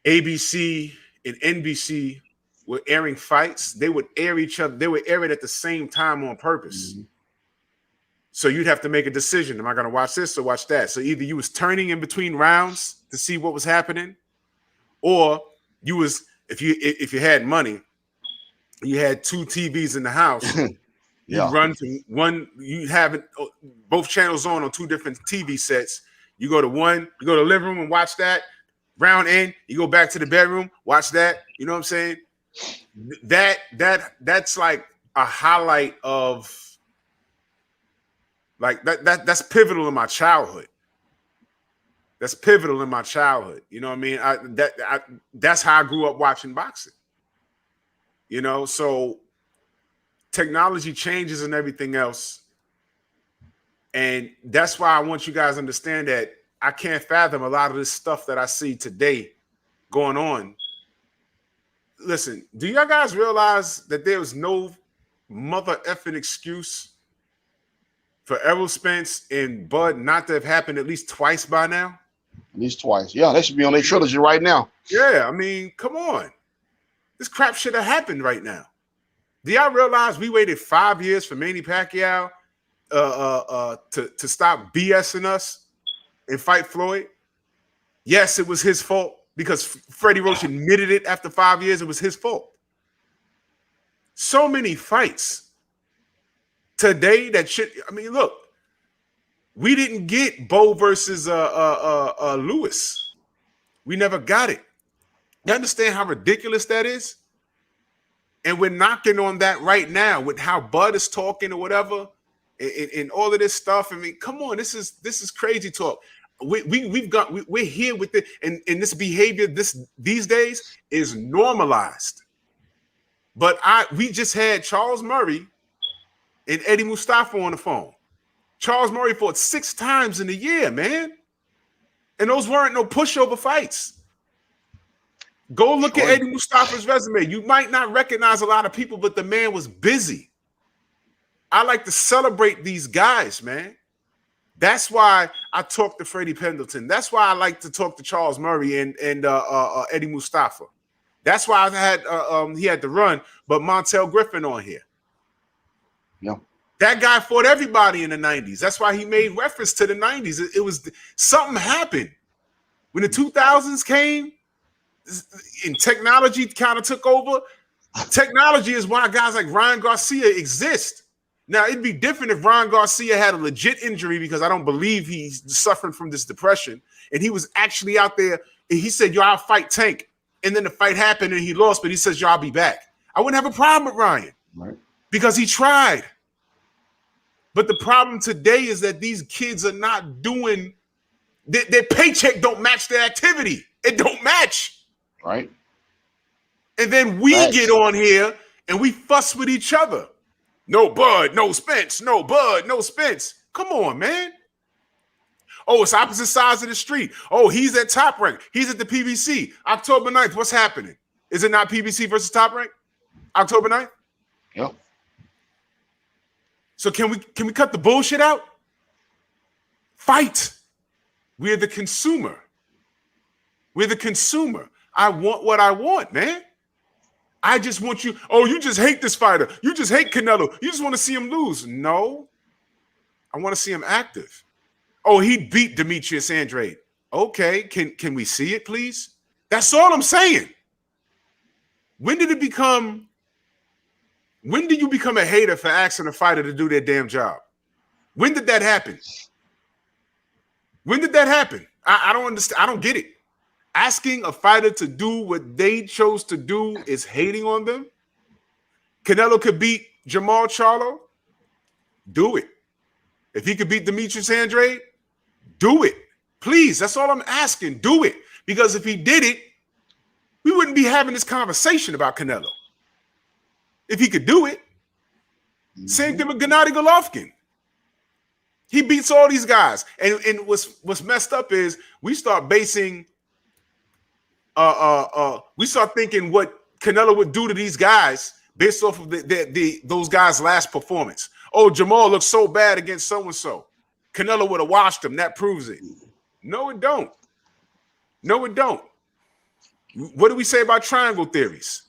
ABC and NBC were airing fights, they would air each other. They would air it at the same time on purpose. Mm-hmm. So you'd have to make a decision. Am I going to watch this or watch that? So either you was turning in between rounds to see what was happening, or you was, if you had money, you had 2 TVs in the house. You run to one, you have it, both channels on 2 different TV sets. You go to one, you go to the living room and watch that. Round in, you go back to the bedroom, watch that. You know what I'm saying? That's like a highlight of like that's pivotal in my childhood. That's pivotal in my childhood. You know what I mean? That's how I grew up watching boxing. You know, so technology changes and everything else. And that's why I want you guys to understand that I can't fathom a lot of this stuff that I see today going on. Listen, do y'all guys realize that there was no mother effing excuse for Errol Spence and Bud not to have happened at least twice by now? At least twice. Yeah, they should be on their trilogy right now. Yeah, I mean, come on. This crap should have happened right now. Do y'all realize we waited 5 years for Manny Pacquiao to stop BSing us and fight Floyd? Yes, it was his fault because Freddie Roach admitted it after 5 years. It was his fault. So many fights today that shit. I mean, look, we didn't get Bo versus Lewis. We never got it. You understand how ridiculous that is? And we're knocking on that right now with how Bud is talking or whatever, and all of this stuff. I mean, come on, this is crazy talk. We're here with it, and this behavior these days is normalized. But we just had Charles Murray and Eddie Mustafa on the phone. Charles Murray fought 6 times in a year, man, and those weren't no pushover fights. Go look at Eddie Mustafa's resume. You might not recognize a lot of people, but the man was busy. I like to celebrate these guys, man. That's why I talk to Freddie Pendleton. That's why I like to talk to Charles Murray and Eddie Mustafa. That's why I had he had to run, but Montell Griffin on here. Yeah. That guy fought everybody in the 90s. That's why he made reference to the 90s. It was something happened. When the 2000s came and technology kind of took over, technology is why guys like Ryan Garcia exist. Now, it'd be different if Ryan Garcia had a legit injury, because I don't believe he's suffering from this depression. And he was actually out there. And he said, yo, I'll fight Tank. And then the fight happened and he lost, but he says, yo, I'll be back. I wouldn't have a problem with Ryan, Right. because he tried. But the problem today is that these kids are not doing, their paycheck don't match their activity. It don't match. Right. And then we get on here and we fuss with each other. No Bud, no Spence. No Bud, no Spence. Come on, man. Oh, it's opposite sides of the street. Oh, he's at Top Rank. He's at the PBC. October 9th, what's happening? Is it not PBC versus Top Rank? October 9th? Yep. So can we cut the bullshit out? Fight. We're the consumer. We're the consumer. I want what I want, man. I just want you. Oh, you just hate this fighter. You just hate Canelo. You just want to see him lose. No. I want to see him active. Oh, he beat Demetrius Andrade. Okay, can we see it, please? That's all I'm saying. When did you become a hater for asking a fighter to do their damn job? When did that happen? When did that happen? I don't understand. I don't get it. Asking a fighter to do what they chose to do is hating on them. Canelo could beat Jamal Charlo. Do it. If he could beat Demetrius Andrade, do it. Please, that's all I'm asking. Do it. Because if he did it, we wouldn't be having this conversation about Canelo. If he could do it. Same thing with Gennady Golovkin. He beats all these guys. And what's messed up is we start basing we start thinking what Canelo would do to these guys based off of those guys' last performance. Oh, Jamal looks so bad against so-and-so. Canelo would have washed him. That proves it. No, it don't. No, it don't. What do we say about triangle theories?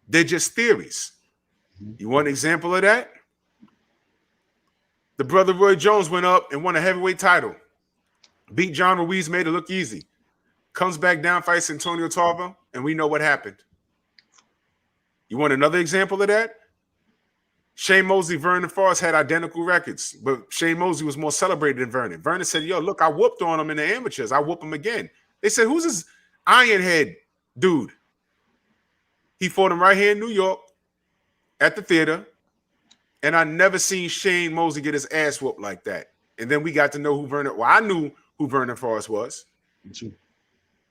They're just theories. You want an example of that? The brother Roy Jones went up and won a heavyweight title. Beat John Ruiz, made it look easy. Comes back down, fights Antonio Tarver, and we know what happened. You want another example of that? Shane Mosley, Vernon Forrest had identical records, but Shane Mosley was more celebrated than Vernon. Vernon said, yo, look, I whooped on him in the amateurs. I whoop him again. They said, who's this Ironhead dude? He fought him right here in New York at the theater, and I never seen Shane Mosley get his ass whooped like that. And then we got to know who Vernon, well, I knew who Vernon Forrest was. Me too.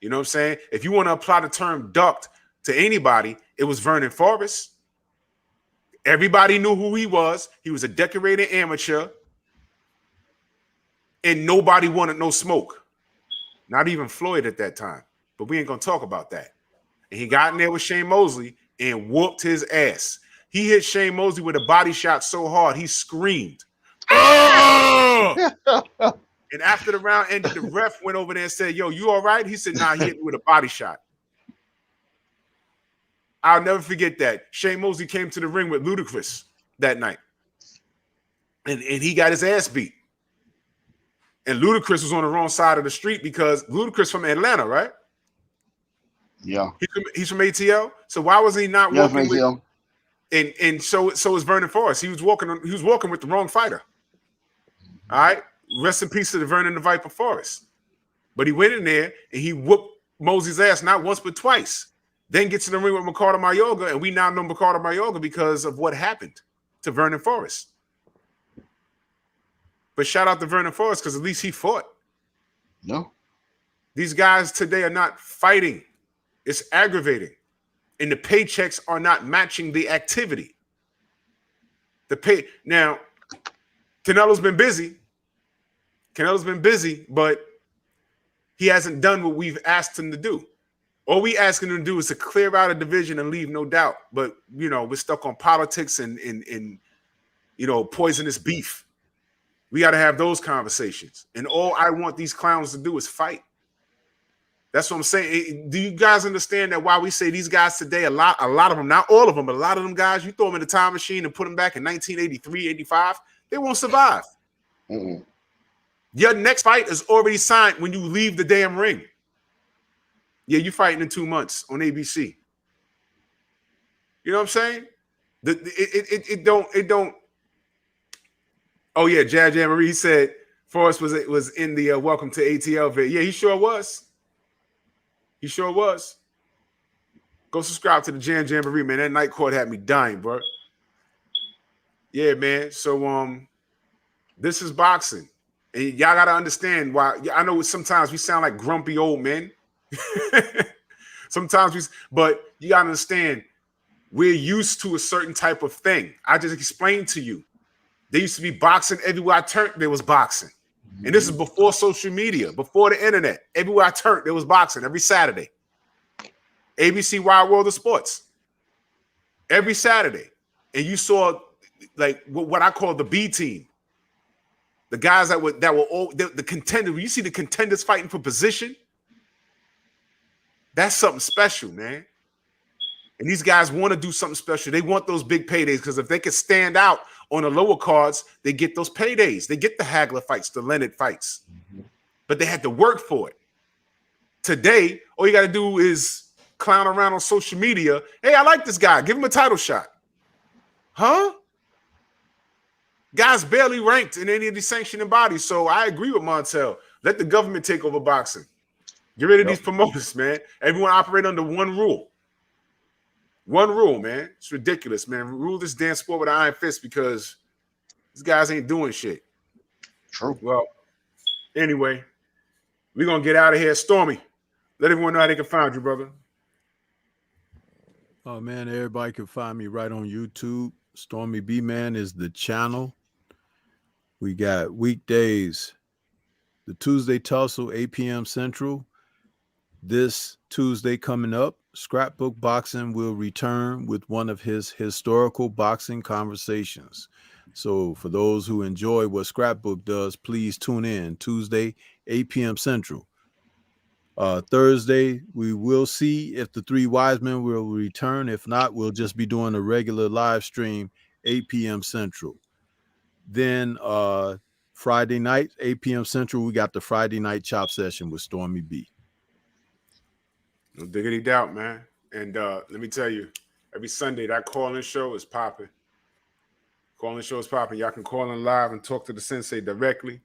You know what I'm saying? If you want to apply the term ducked to anybody, it was Vernon Forrest. Everybody knew who he was. He was a decorated amateur. And nobody wanted no smoke. Not even Floyd at that time. But we ain't going to talk about that. And he got in there with Shane Mosley and whooped his ass. He hit Shane Mosley with a body shot so hard, he screamed. Oh! And after the round ended, the ref went over there and said, yo, you all right? He said, nah, he hit me with a body shot. I'll never forget that. Shane Mosley came to the ring with Ludacris that night. And he got his ass beat. And Ludacris was on the wrong side of the street because Ludacris from Atlanta, right? Yeah. He's from ATL. So why was he not walking with ATL. And so is Vernon Forrest. He was walking with the wrong fighter. All right. Rest in peace to the Vernon the Viper Forrest. But he went in there and he whooped Mosley's ass not once but twice. Then gets in the ring with Ricardo Mayorga, and we now know Ricardo Mayorga because of what happened to Vernon Forrest. But shout out to Vernon Forrest because at least he fought. No. These guys today are not fighting. It's aggravating. And the paychecks are not matching the activity. Now, Canelo's been busy. But he hasn't done what we've asked him to do. All we asking him to do is to clear out a division and leave no doubt. But, you know, we're stuck on politics and you know, poisonous beef. We got to have those conversations. And all I want these clowns to do is fight. That's what I'm saying. Do you guys understand that why we say these guys today, a lot of them, not all of them, but a lot of them guys, you throw them in the time machine and put them back in 1983, 85, they won't survive. Mm-mm. Your next fight is already signed when you leave the damn ring. Yeah, you're fighting in 2 months on ABC. You know what I'm saying? It don't. Oh yeah, Jab Marie said Forrest was in the Welcome to ATL vid. Yeah, he sure was. He sure was. Go subscribe to the Jam Marie, man. That night court had me dying, bro. Yeah, man. So this is boxing. And y'all gotta understand why. I know sometimes we sound like grumpy old men. But you gotta understand, we're used to a certain type of thing. I just explained to you. There used to be boxing everywhere I turned, there was boxing. And this is before social media, before the internet. Everywhere I turned, there was boxing every Saturday. ABC Wide World of Sports. Every Saturday. And you saw like what I call the B team. The guys that were all the contenders. You see the contenders fighting for position. That's something special, man. And these guys want to do something special. They want those big paydays because if they can stand out on the lower cards, they get those paydays. They get the Hagler fights, the Leonard fights. But they had to work for it. Today, all you got to do is clown around on social media. Hey, I like this guy. Give him a title shot. Huh? Guys barely ranked in any of these sanctioning bodies. So I agree with Montell. Let the government take over boxing. Get rid of these promoters, man. Everyone operate under one rule. One rule, man. It's ridiculous, man. Rule this damn sport with an iron fist because these guys ain't doing shit. True. Well, anyway, we're going to get out of here. Stormy, let everyone know how they can find you, brother. Oh, man, everybody can find me right on YouTube. Stormy B-Man is the channel. We got weekdays, the Tuesday tussle, 8 p.m. Central. This Tuesday coming up, Scrapbook Boxing will return with one of his historical boxing conversations. So for those who enjoy what Scrapbook does, please tune in Tuesday, 8 p.m. Central. Thursday, we will see if the Three Wise Men will return. If not, we'll just be doing a regular live stream, 8 p.m. Central. Then Friday night, 8 p.m. Central, we got the Friday night chop session with Stormy B. No diggity doubt, man. And let me tell you, every Sunday, that call-in show is popping. Call-in show is popping. Y'all can call in live and talk to the sensei directly.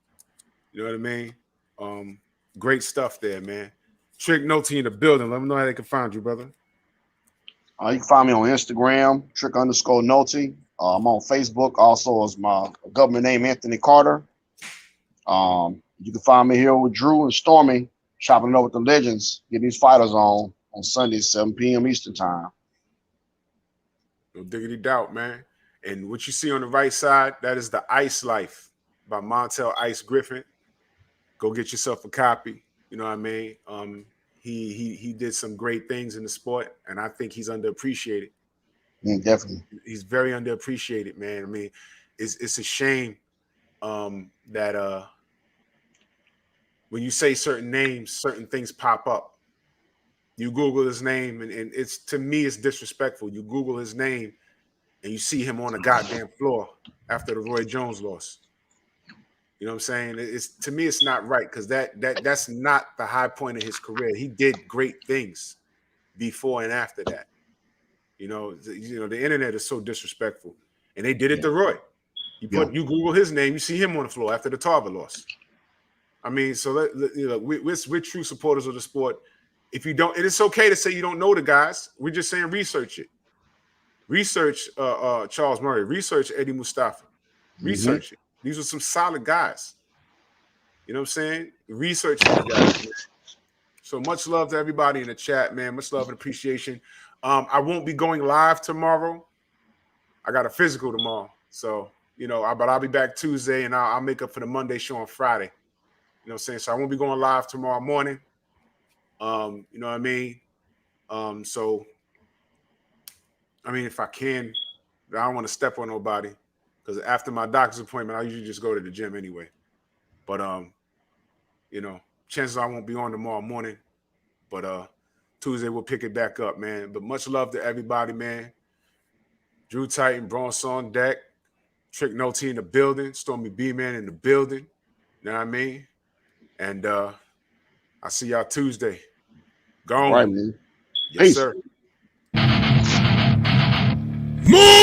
You know what I mean? Great stuff there, man. Trick Noty in the building. Let them know how they can find you, brother. You can find me on Instagram, Trick_Noty. I'm on Facebook also as my government name, Anthony Carter. You can find me here with Drew and Stormy, chopping it up with the legends, getting these fighters on Sundays, 7 p.m. Eastern time. No diggity doubt, man. And what you see on the right side, that is The Ice Life by Montell Ice Griffin. Go get yourself a copy. You know what I mean? He did some great things in the sport, and I think he's underappreciated. Definitely. He's very underappreciated, man. I mean, it's a shame that when you say certain names, certain things pop up. You Google his name, and it's, to me, it's disrespectful. You Google his name, and you see him on the goddamn floor after the Roy Jones loss. You know what I'm saying? It's, to me, it's not right because that's not the high point of his career. He did great things before and after that. You know, the internet is so disrespectful, and they did it to Roy. You Google his name, you see him on the floor after the Tarver loss. I mean, so we're true supporters of the sport. If you don't, and it's okay to say you don't know the guys. We're just saying research it. Research Charles Murray. Research Eddie Mustafa. Research it. These are some solid guys. You know what I'm saying? Research these guys. So much love to everybody in the chat, man. Much love and appreciation. I won't be going live tomorrow. I got a physical tomorrow. So, but I'll be back Tuesday, and I'll make up for the Monday show on Friday. You know what I'm saying? So I won't be going live tomorrow morning. You know what I mean? So, I mean, if I can, I don't want to step on nobody because after my doctor's appointment, I usually just go to the gym anyway. But, chances are I won't be on tomorrow morning. But Tuesday we'll pick it back up, man. But much love to everybody, man. Drew Titan, Bronx on deck. Trick No T in the building. Stormy B-Man in the building. You know what I mean? And I'll see y'all Tuesday. Go on. All right, man. Yes, Peace. sir. Move!